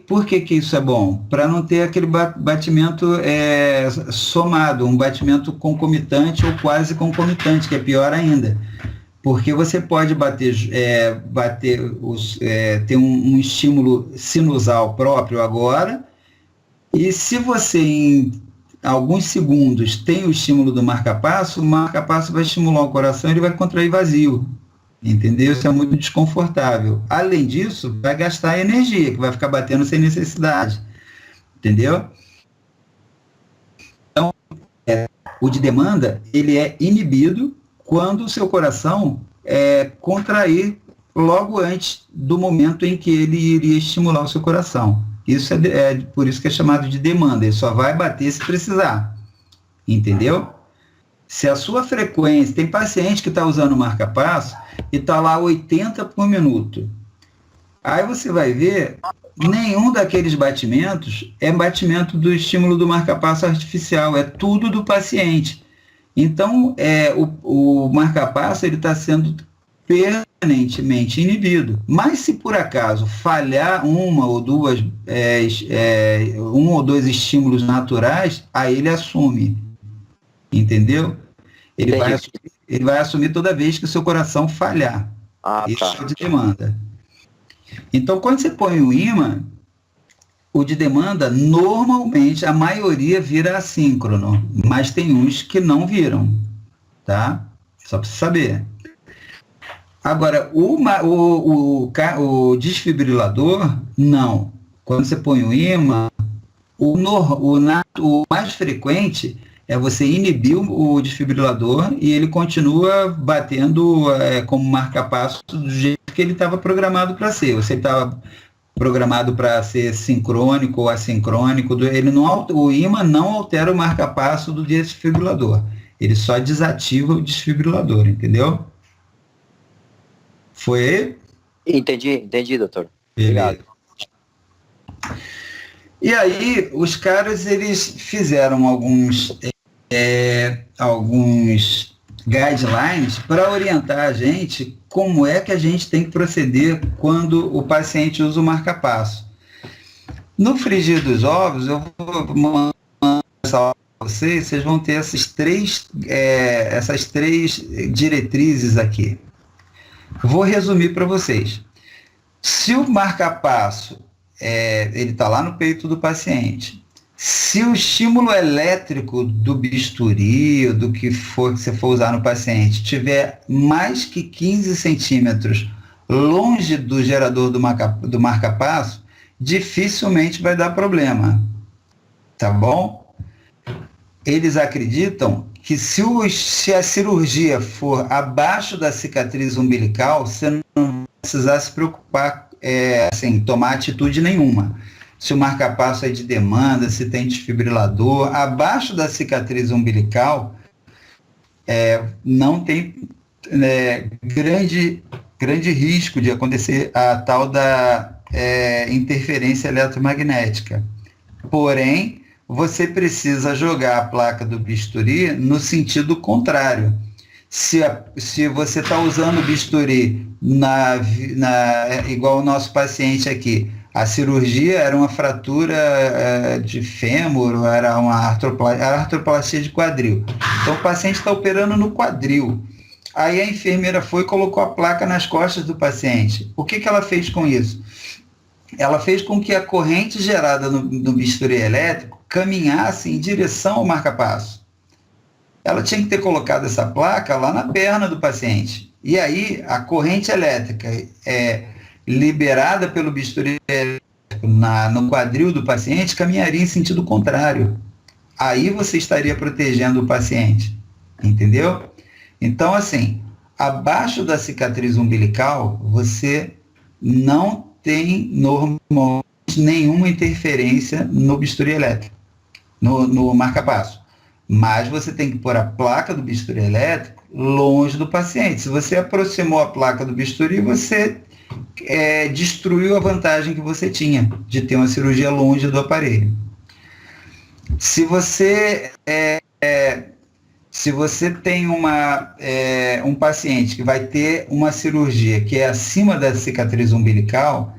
Por que isso é bom? Para não ter aquele batimento somado, um batimento concomitante ou quase concomitante, que é pior ainda. Porque você pode ter um estímulo sinusal próprio agora, e se você em alguns segundos tem o estímulo do marca-passo, o marca-passo vai estimular o coração e ele vai contrair vazio. Entendeu? Isso é muito desconfortável. Além disso, vai gastar energia, que vai ficar batendo sem necessidade. Entendeu? Então, o de demanda, ele é inibido quando o seu coração contrair logo antes do momento em que ele iria estimular o seu coração. Isso por isso que é chamado de demanda, ele só vai bater se precisar, entendeu? Se a sua frequência, tem paciente que está usando o marca-passo e está lá 80 por minuto, aí você vai ver, nenhum daqueles batimentos é batimento do estímulo do marca-passo artificial, é tudo do paciente. Então, o marca-passo está sendo permanentemente inibido. Mas se por acaso falhar um ou dois estímulos naturais, aí ele assume. Entendeu? Ele vai assumir toda vez que o seu coração falhar. Isso é o de demanda. Então, quando você põe o ímã, o de demanda, normalmente, a maioria vira assíncrono, mas tem uns que não viram, tá? Só para você saber. Agora, o desfibrilador, não. Quando você põe o ímã, o mais frequente é você inibir o desfibrilador e ele continua batendo como marca-passo do jeito que ele estava programado para ser. Você estava programado para ser sincrônico ou assincrônico, o ímã não altera o marca-passo do desfibrilador, ele só desativa o desfibrilador, entendeu? Foi? Entendi, doutor. Obrigado. E aí, os caras, eles fizeram alguns alguns guidelines para orientar a gente como é que a gente tem que proceder quando o paciente usa o marca-passo. No frigir dos ovos, eu vou mandar essa aula para vocês vão ter essas três diretrizes aqui. Vou resumir para vocês. Se o marca-passo ele está lá no peito do paciente, se o estímulo elétrico do bisturi ou do que você for usar no paciente tiver mais que 15 centímetros longe do gerador do marca-passo, dificilmente vai dar problema, tá bom? Eles acreditam que se a cirurgia for abaixo da cicatriz umbilical, você não vai precisar se preocupar, tomar atitude nenhuma. Se o marca-passo é de demanda, se tem desfibrilador, abaixo da cicatriz umbilical, não tem grande risco de acontecer a tal da interferência eletromagnética. Porém, você precisa jogar a placa do bisturi no sentido contrário. Se você está usando o bisturi igual o nosso paciente aqui, a cirurgia era uma fratura de fêmur, era uma artroplastia de quadril. Então o paciente está operando no quadril. Aí a enfermeira foi e colocou a placa nas costas do paciente. O que ela fez com isso? Ela fez com que a corrente gerada no bisturi elétrico caminhasse em direção ao marca-passo. Ela tinha que ter colocado essa placa lá na perna do paciente. E aí a corrente elétrica liberada pelo bisturi elétrico no quadril do paciente caminharia em sentido contrário. Aí você estaria protegendo o paciente. Entendeu? Então, assim, abaixo da cicatriz umbilical, você não tem normalmente nenhuma interferência no bisturi elétrico, no marca-passo. Mas você tem que pôr a placa do bisturi elétrico longe do paciente. Se você aproximou a placa do bisturi, você destruiu a vantagem que você tinha de ter uma cirurgia longe do aparelho. Se você tem um paciente que vai ter uma cirurgia que é acima da cicatriz umbilical,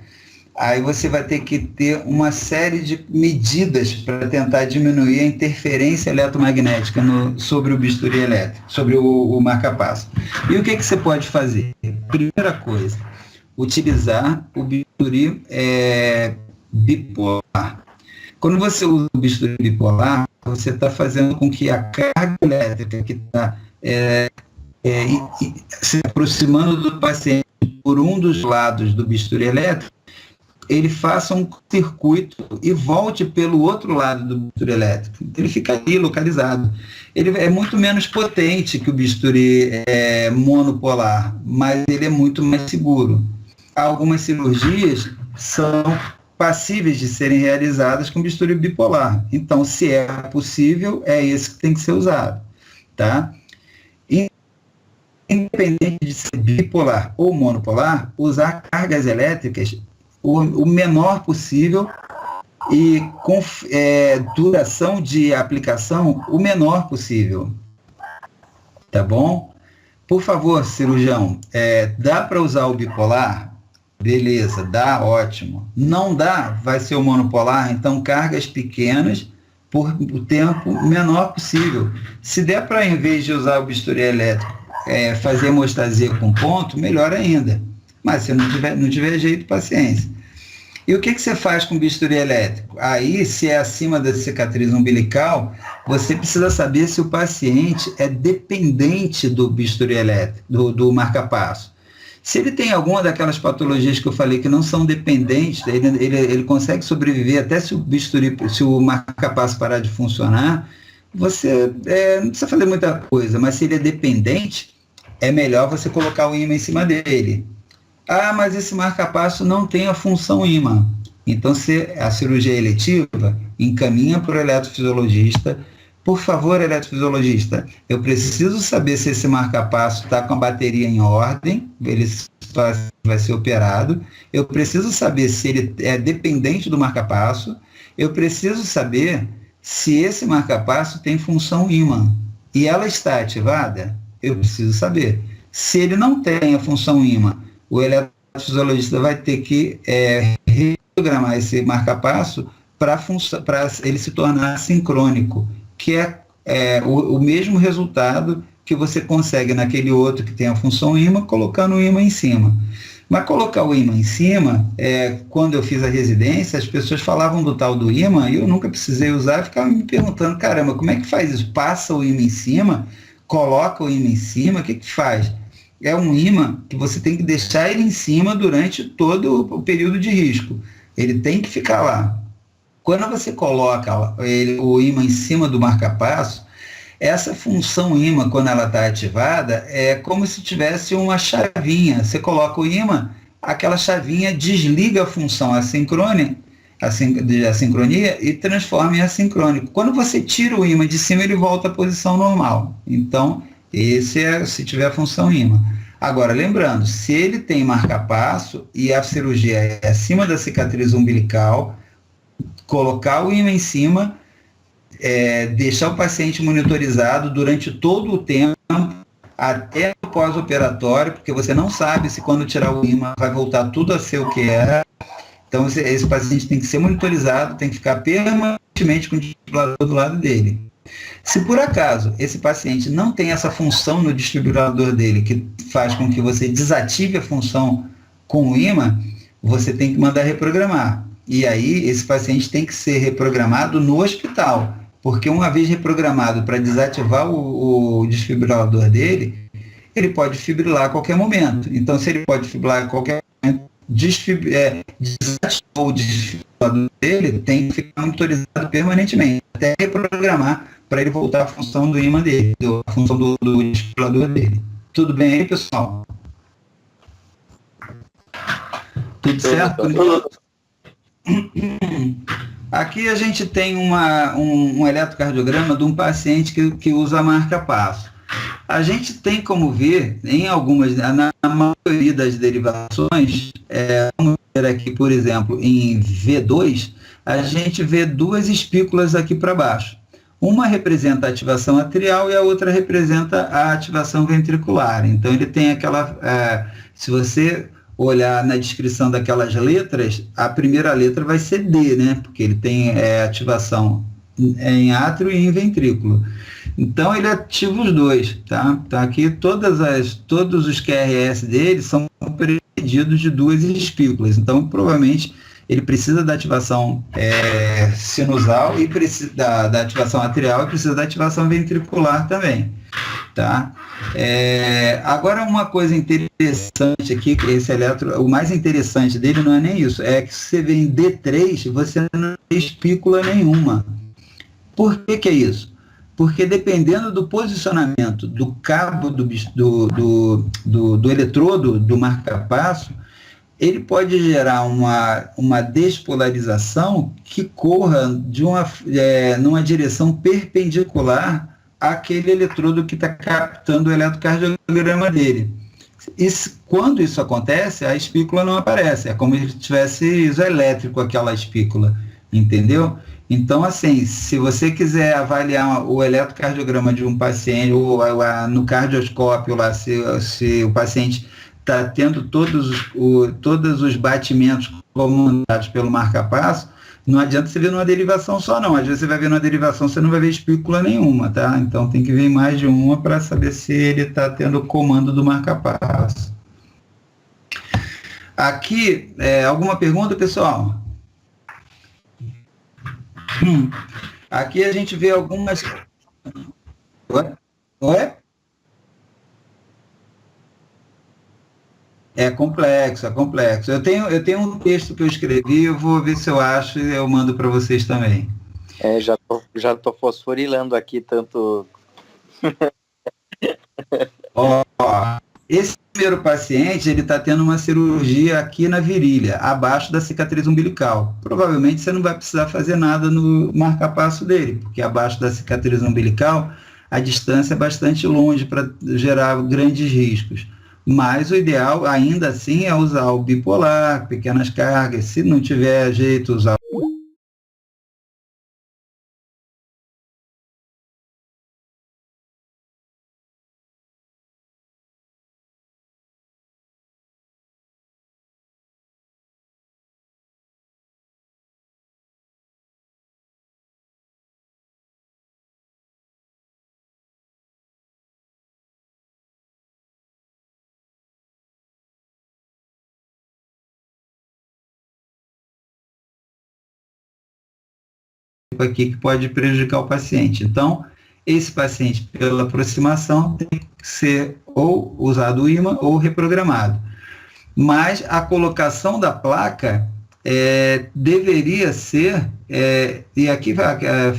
aí você vai ter que ter uma série de medidas para tentar diminuir a interferência eletromagnética sobre o bisturi elétrico, sobre o marca-passo. E o que você pode fazer? Primeira coisa, utilizar o bisturi bipolar. Quando você usa o bisturi bipolar, você está fazendo com que a carga elétrica que está se aproximando do paciente por um dos lados do bisturi elétrico, ele faça um circuito e volte pelo outro lado do bisturi elétrico. Ele fica ali localizado. Ele é muito menos potente que o bisturi monopolar, mas ele é muito mais seguro. Algumas cirurgias são passíveis de serem realizadas com bisturi bipolar. Então, se é possível, é esse que tem que ser usado. Tá? Independente de ser bipolar ou monopolar, usar cargas elétricas o menor possível e com duração de aplicação o menor possível. Tá bom? Por favor, cirurgião, dá para usar o bipolar? Beleza, dá, ótimo. Não dá, vai ser o monopolar, então cargas pequenas por o tempo menor possível. Se der para, em vez de usar o bisturi elétrico, fazer hemostasia com ponto, melhor ainda. Mas se não tiver jeito, paciência. E o que você faz com o bisturi elétrico? Aí, se é acima da cicatriz umbilical, você precisa saber se o paciente é dependente do bisturi elétrico, do marca-passo. Se ele tem alguma daquelas patologias que eu falei que não são dependentes, ele consegue sobreviver até se o marca-passo parar de funcionar, você não precisa fazer muita coisa, mas se ele é dependente, é melhor você colocar o ímã em cima dele. Ah, mas esse marca-passo não tem a função ímã. Então, se a cirurgia é eletiva, encaminha para o eletrofisiologista. Por favor, eletrofisiologista, eu preciso saber se esse marca-passo está com a bateria em ordem, ele vai ser operado. Eu preciso saber se ele é dependente do marca-passo. Eu preciso saber se esse marca-passo tem função ímã e ela está ativada, eu preciso saber. Se ele não tem a função ímã, o eletrofisiologista vai ter que reprogramar esse marca-passo para ele se tornar sincrônico, que é o mesmo resultado que você consegue naquele outro que tem a função ímã, colocando o ímã em cima. Mas colocar o ímã em cima, quando eu fiz a residência, as pessoas falavam do tal do ímã e eu nunca precisei usar, ficava me perguntando, caramba, como é que faz isso? Passa o ímã em cima, coloca o ímã em cima, o que faz? É um ímã que você tem que deixar ele em cima durante todo o período de risco. Ele tem que ficar lá. Quando você coloca o ímã em cima do marca-passo, essa função ímã, quando ela está ativada, é como se tivesse uma chavinha. Você coloca o ímã, aquela chavinha desliga a função assincronia e transforma em assincrônico. Quando você tira o ímã de cima, ele volta à posição normal. Então, esse é se tiver a função ímã. Agora, lembrando, se ele tem marca-passo e a cirurgia é acima da cicatriz umbilical, colocar o ímã em cima, deixar o paciente monitorizado durante todo o tempo, até o pós-operatório, porque você não sabe se quando tirar o ímã vai voltar tudo a ser o que era. Então, esse paciente tem que ser monitorizado, tem que ficar permanentemente com o desfibrilador do lado dele. Se por acaso esse paciente não tem essa função no desfibrilador dele, que faz com que você desative a função com o ímã, você tem que mandar reprogramar. E aí, esse paciente tem que ser reprogramado no hospital, porque uma vez reprogramado para desativar o desfibrilador dele, ele pode fibrilar a qualquer momento. Então, se ele pode fibrilar a qualquer momento, desativou o desfibrilador dele, tem que ficar monitorizado permanentemente, até reprogramar para ele voltar à função do ímã dele, a função do desfibrilador dele. Tudo bem aí, pessoal? Tudo certo? Aqui a gente tem um eletrocardiograma de um paciente que usa marca-passo. A gente tem como ver, na maioria das derivações, vamos ver aqui, por exemplo, em V2, a gente vê duas espículas aqui para baixo. Uma representa a ativação atrial e a outra representa a ativação ventricular. Então, ele tem se você olhar na descrição daquelas letras, a primeira letra vai ser D, né? Porque ele tem ativação em átrio e em ventrículo. Então, ele ativa os dois, tá? Então, aqui todos os QRS dele são precedidos de duas espículas. Então, provavelmente, ele precisa da ativação sinusal e precisa da ativação atrial e precisa da ativação ventricular também, tá? Agora, uma coisa interessante aqui, que esse o mais interessante dele não é nem isso, é que se você vê em D3, você não tem espícula nenhuma. Por que é isso? Porque dependendo do posicionamento do cabo do eletrodo do marca-passo, ele pode gerar uma despolarização que corra numa direção perpendicular àquele eletrodo que está captando o eletrocardiograma dele. Quando isso acontece, a espícula não aparece, é como se tivesse isoelétrico aquela espícula, entendeu? Então, assim, se você quiser avaliar o eletrocardiograma de um paciente, ou no cardioscópio lá, se o paciente está tendo todos os batimentos comandados pelo marca-passo, não adianta você ver numa derivação só, não. Às vezes você vai ver numa derivação, você não vai ver espícula nenhuma, tá? Então tem que ver mais de uma para saber se ele está tendo o comando do marca-passo. Aqui, alguma pergunta, pessoal? Aqui a gente vê algumas... Oi? É complexo, é complexo. Eu tenho um texto que eu escrevi, eu vou ver se eu acho e eu mando para vocês também. Já tô fosforilando aqui tanto... Esse primeiro paciente, ele está tendo uma cirurgia aqui na virilha, abaixo da cicatriz umbilical. Provavelmente você não vai precisar fazer nada no marca-passo dele, porque abaixo da cicatriz umbilical, a distância é bastante longe para gerar grandes riscos. Mas o ideal, ainda assim, é usar o bipolar, pequenas cargas. Se não tiver jeito, usar aqui que pode prejudicar o paciente. Então, esse paciente, pela aproximação, tem que ser ou usado o ímã ou reprogramado. Mas a colocação da placa deveria ser, e aqui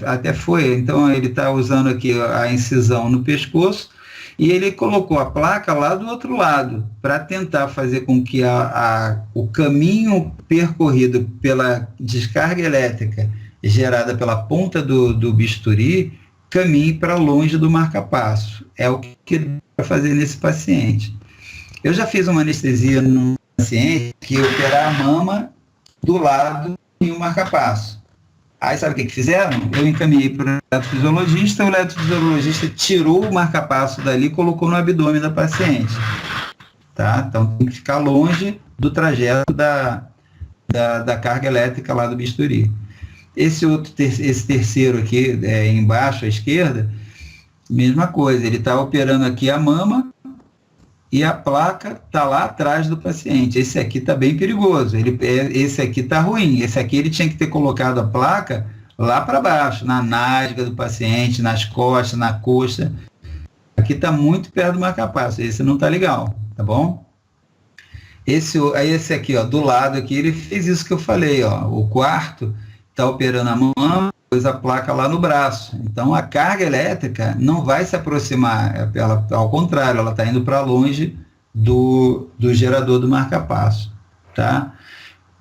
até foi, então ele está usando aqui a incisão no pescoço, e ele colocou a placa lá do outro lado, para tentar fazer com que o caminho percorrido pela descarga elétrica gerada pela ponta do bisturi caminhe para longe do marca-passo. É o que ele vai fazer nesse paciente. Eu já fiz uma anestesia num paciente que ia operar a mama do lado e um marca-passo. Aí sabe o que fizeram? Eu encaminhei para o eletrofisiologista, o eletrofisiologista tirou o marca-passo dali e colocou no abdômen da paciente. Tá? Então tem que ficar longe do trajeto da carga elétrica lá do bisturi. Esse terceiro aqui, embaixo à esquerda, mesma coisa, ele está operando aqui a mama e a placa está lá atrás do paciente. Esse aqui está bem perigoso, esse aqui está ruim, esse aqui ele tinha que ter colocado a placa lá para baixo, na nádega do paciente, nas costas, na coxa. Aqui está muito perto do marca-passo, esse não está legal, tá bom? Esse aqui, ó, do lado aqui, ele fez isso que eu falei, ó, o quarto está operando a mão, pôs a placa lá no braço. Então, a carga elétrica não vai se aproximar, ao contrário, ela está indo para longe do gerador do marca-passo. Tá?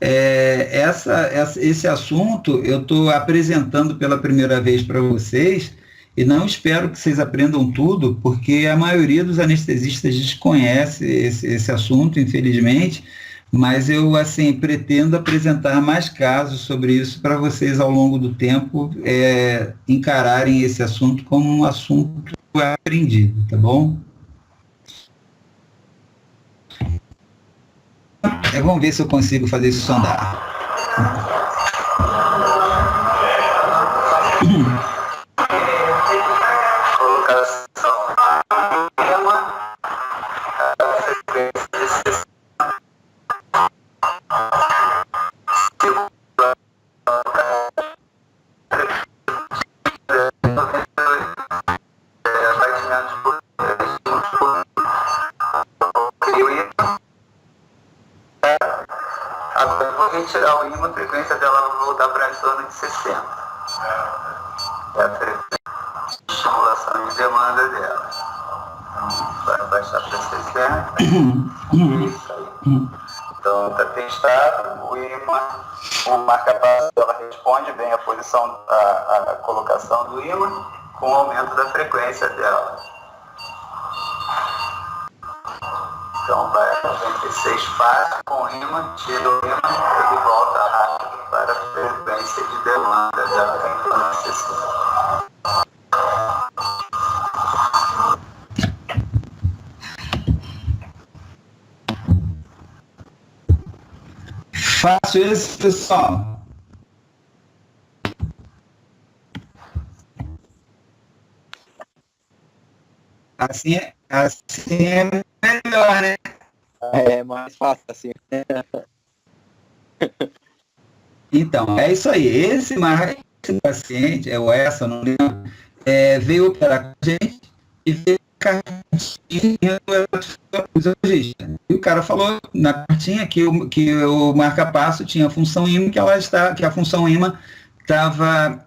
Esse assunto eu estou apresentando pela primeira vez para vocês e não espero que vocês aprendam tudo, porque a maioria dos anestesistas desconhece esse assunto, infelizmente, mas eu, assim, pretendo apresentar mais casos sobre isso para vocês ao longo do tempo encararem esse assunto como um assunto aprendido, tá bom? Vamos ver se eu consigo fazer isso andar. Tirar o ímã, a frequência dela vai voltar para em torno de 60. É a frequência de estimulação e demanda dela. Então, vai baixar para 60. Isso aí. Então, está testado. O ímã, o marca-passo, ela responde bem à posição, à colocação do ímã com o aumento da frequência dela. Então vai a 96 fácil com o ímã, tira o ímã, ele volta rápido para a frequência de demanda dela que é necessária. Fácil esse, pessoal. Assim é melhor, né? É mais fácil assim. Então, é isso aí. Esse paciente, essa, não lembro, veio operar com a gente e veio e o cara falou na cartinha que o marca-passo tinha a função ímã, que a função ímã estava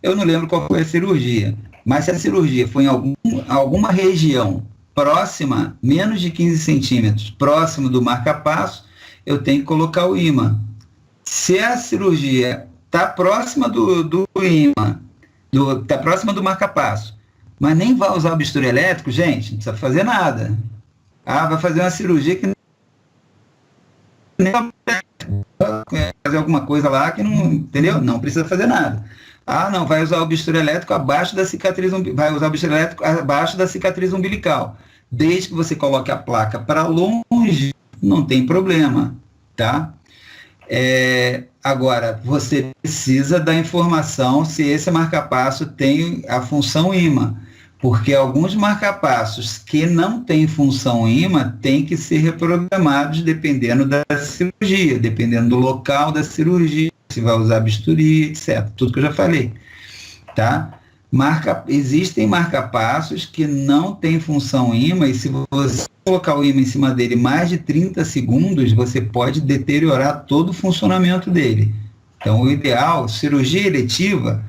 eu não lembro qual foi a cirurgia, mas se a cirurgia foi em alguma região próxima, menos de 15 centímetros, próximo do marca-passo, eu tenho que colocar o ímã. Se a cirurgia está próxima do ímã, está próxima do marca-passo, mas nem vai usar o bisturi elétrico, gente, não precisa fazer nada. Vai fazer uma cirurgia que nem fazer alguma coisa lá que não, entendeu? Não precisa fazer nada. Não, vai usar o bisturi elétrico abaixo da cicatriz, vai usar o bisturi elétrico abaixo da cicatriz umbilical. Desde que você coloque a placa para longe, não tem problema, tá? Agora, você precisa da informação se esse marca-passo tem a função ímã, Porque alguns marcapassos que não têm função ímã têm que ser reprogramados dependendo da cirurgia, dependendo do local da cirurgia, se vai usar bisturi, etc. Tudo que eu já falei. Tá? Existem marcapassos que não têm função ímã e se você colocar o ímã em cima dele mais de 30 segundos, você pode deteriorar todo o funcionamento dele. Então, o ideal, cirurgia eletiva,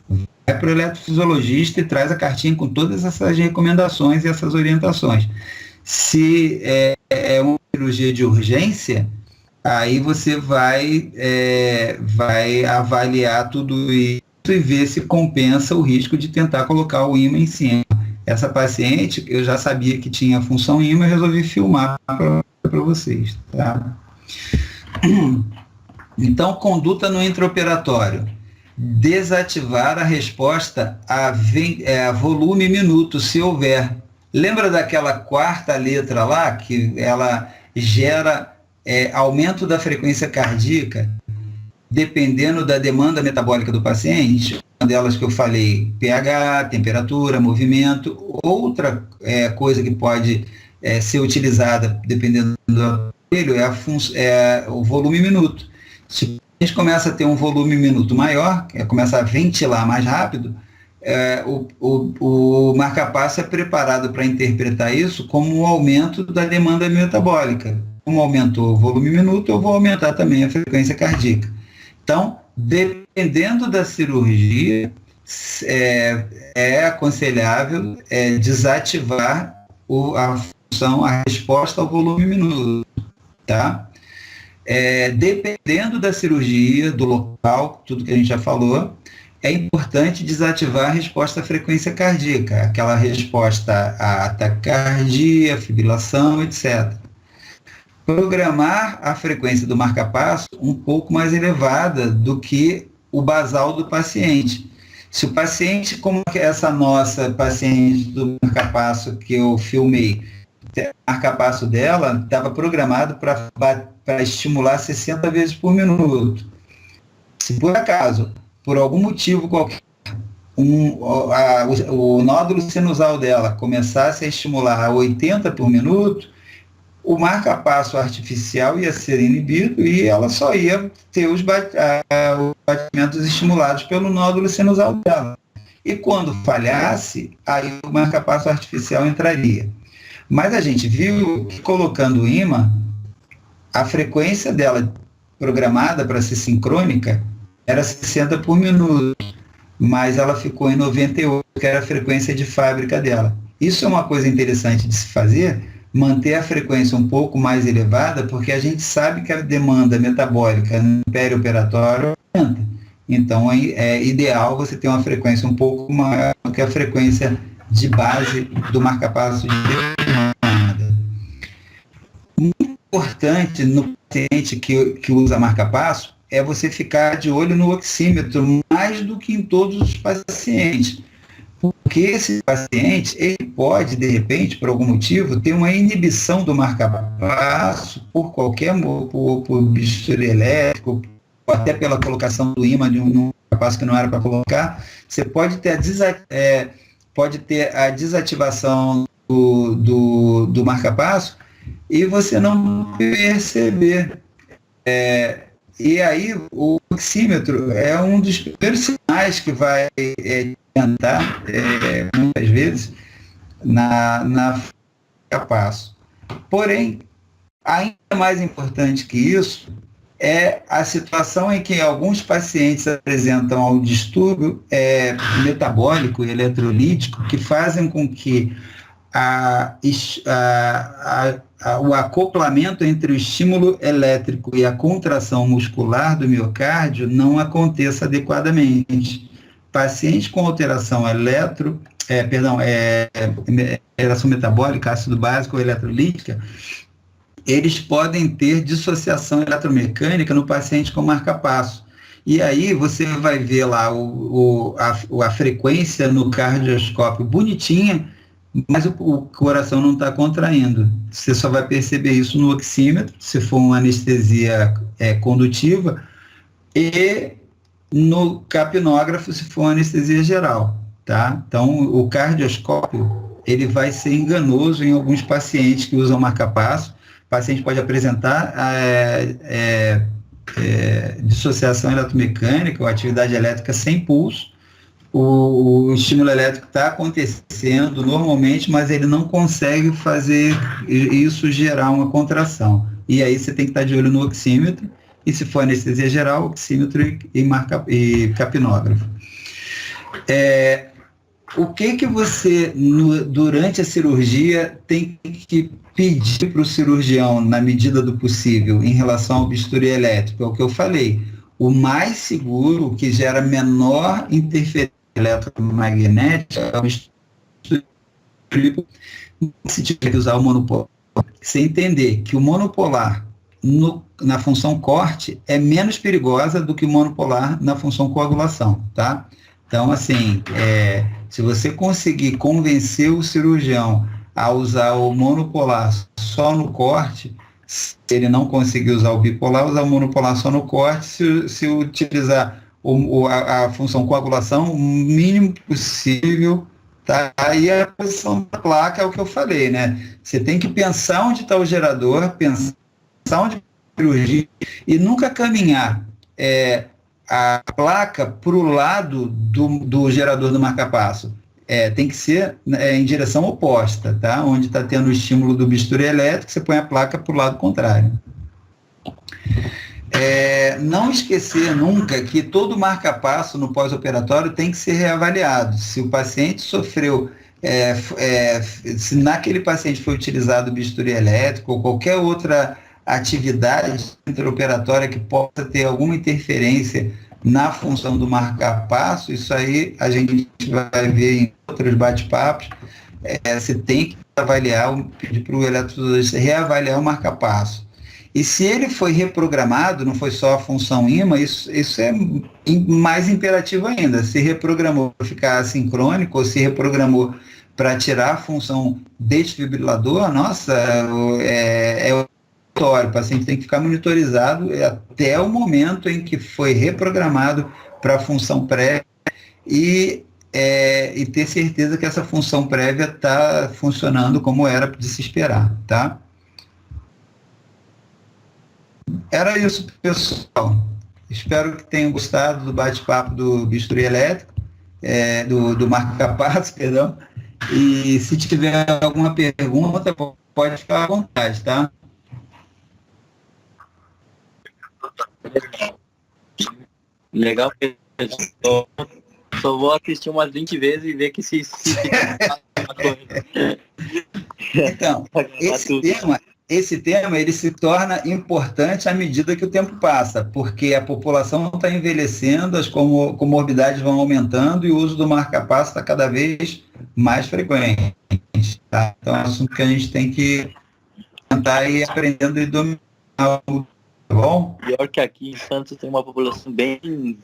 vai para o eletrofisiologista e traz a cartinha com todas essas recomendações e essas orientações. Se é uma cirurgia de urgência, aí você vai avaliar tudo isso e ver se compensa o risco de tentar colocar o ímã em cima. Essa paciente, eu já sabia que tinha função ímã e resolvi filmar para vocês. Tá? Então, conduta no intraoperatório. Desativar a resposta a volume minuto, se houver. Lembra daquela quarta letra lá, que ela gera aumento da frequência cardíaca, dependendo da demanda metabólica do paciente? Uma delas que eu falei, pH, temperatura, movimento. Outra coisa que pode ser utilizada, dependendo do aparelho, é o volume minuto. Se a gente começa a ter um volume minuto maior, começa a ventilar mais rápido, o marcapasso é preparado para interpretar isso como um aumento da demanda metabólica. Como aumentou o volume minuto, eu vou aumentar também a frequência cardíaca. Então, dependendo da cirurgia, é aconselhável desativar a resposta ao volume minuto, tá? Dependendo da cirurgia, do local, tudo que a gente já falou, é importante desativar a resposta à frequência cardíaca, aquela resposta à taquicardia, fibrilação, etc. Programar a frequência do marcapasso um pouco mais elevada do que o basal do paciente. Se o paciente, como essa nossa paciente do marcapasso que eu filmei, o marcapasso dela estava programado para estimular 60 vezes por minuto. Se por acaso, por algum motivo qualquer, o nódulo sinusal dela começasse a estimular a 80 por minuto, o marcapasso artificial ia ser inibido e ela só ia ter os batimentos estimulados pelo nódulo sinusal dela. E quando falhasse, aí o marcapasso artificial entraria. Mas a gente viu que colocando o ímã, a frequência dela programada para ser sincrônica era 60 por minuto, mas ela ficou em 98, que era a frequência de fábrica dela. Isso é uma coisa interessante de se fazer, manter a frequência um pouco mais elevada, porque a gente sabe que a demanda metabólica no perioperatório aumenta. Então, é ideal você ter uma frequência um pouco maior do que a frequência de base do marcapasso de demanda. Muito importante no paciente que usa marcapasso é você ficar de olho no oxímetro, mais do que em todos os pacientes. Porque esse paciente, ele pode, de repente, por algum motivo, ter uma inibição do marcapasso por qualquer por bisturi elétrico, ou até pela colocação do ímã de um marcapasso que não era para colocar. Você pode ter a desativação do marcapasso e você não perceber. E aí, o oxímetro é um dos primeiros sinais que vai tentar, muitas vezes, na marcapasso. Porém, ainda mais importante que isso é a situação em que alguns pacientes apresentam um distúrbio metabólico e eletrolítico que fazem com que o acoplamento entre o estímulo elétrico e a contração muscular do miocárdio não aconteça adequadamente. Pacientes com alteração alteração metabólica, ácido básico ou eletrolítica, eles podem ter dissociação eletromecânica no paciente com marcapasso. E aí você vai ver lá a frequência no cardioscópio bonitinha, mas o coração não está contraindo. Você só vai perceber isso no oxímetro, se for uma anestesia condutiva, e no capnógrafo, se for uma anestesia geral. tá? Então, o cardioscópio, ele vai ser enganoso em alguns pacientes que usam marca-passo. O paciente pode apresentar dissociação eletromecânica ou atividade elétrica sem pulso. O estímulo elétrico está acontecendo normalmente, mas ele não consegue fazer isso gerar uma contração. E aí você tem que estar de olho no oxímetro, e se for anestesia geral, oxímetro e capnógrafo. O que você, durante a cirurgia, tem que pedir para o cirurgião, na medida do possível, em relação ao bisturi elétrico? É o que eu falei. O mais seguro, que gera menor interferência eletromagnética, é o bisturi. Se tiver que usar o monopolar, você entender que o monopolar na função corte é menos perigosa do que o monopolar na função coagulação, tá? Então, assim, se você conseguir convencer o cirurgião a usar o monopolar só no corte, se ele não conseguir usar o bipolar, usar o monopolar só no corte, se utilizar a função coagulação o mínimo possível, tá? Aí a posição da placa é o que eu falei, né? Você tem que pensar onde está o gerador, pensar onde está a cirurgia e nunca caminhar a placa para o lado do gerador do marca-passo. Tem que ser em direção oposta, tá? Onde está tendo o estímulo do bisturi elétrico, você põe a placa para o lado contrário. Não esquecer nunca que todo marca-passo no pós-operatório tem que ser reavaliado. Se o paciente sofreu, se naquele paciente foi utilizado o bisturi elétrico ou qualquer outra atividade intraoperatória que possa ter alguma interferência na função do marca-passo, isso aí a gente vai ver em outros bate-papos. Você tem que pedir para o eletrodoxista reavaliar o marca-passo. E se ele foi reprogramado, não foi só a função IMA, isso é mais imperativo ainda. Se reprogramou para ficar assincrônico ou se reprogramou para tirar a função desfibrilador, nossa, o paciente tem que ficar monitorizado até o momento em que foi reprogramado para a função prévia e ter certeza que essa função prévia está funcionando como era de se esperar, tá? Era isso, pessoal. Espero que tenham gostado do bate-papo do bisturi elétrico, do marca-passo, perdão. E se tiver alguma pergunta, pode ficar à vontade, tá? Legal. Só vou assistir umas 20 vezes e ver que se Então, esse tema ele se torna importante à medida que o tempo passa, porque a população está envelhecendo, as comorbidades vão aumentando e o uso do marca-passo está cada vez mais frequente. Tá? Então, é um assunto que a gente tem que tentar ir aprendendo e dominar. Tá bom? Pior que aqui em Santos tem uma população bem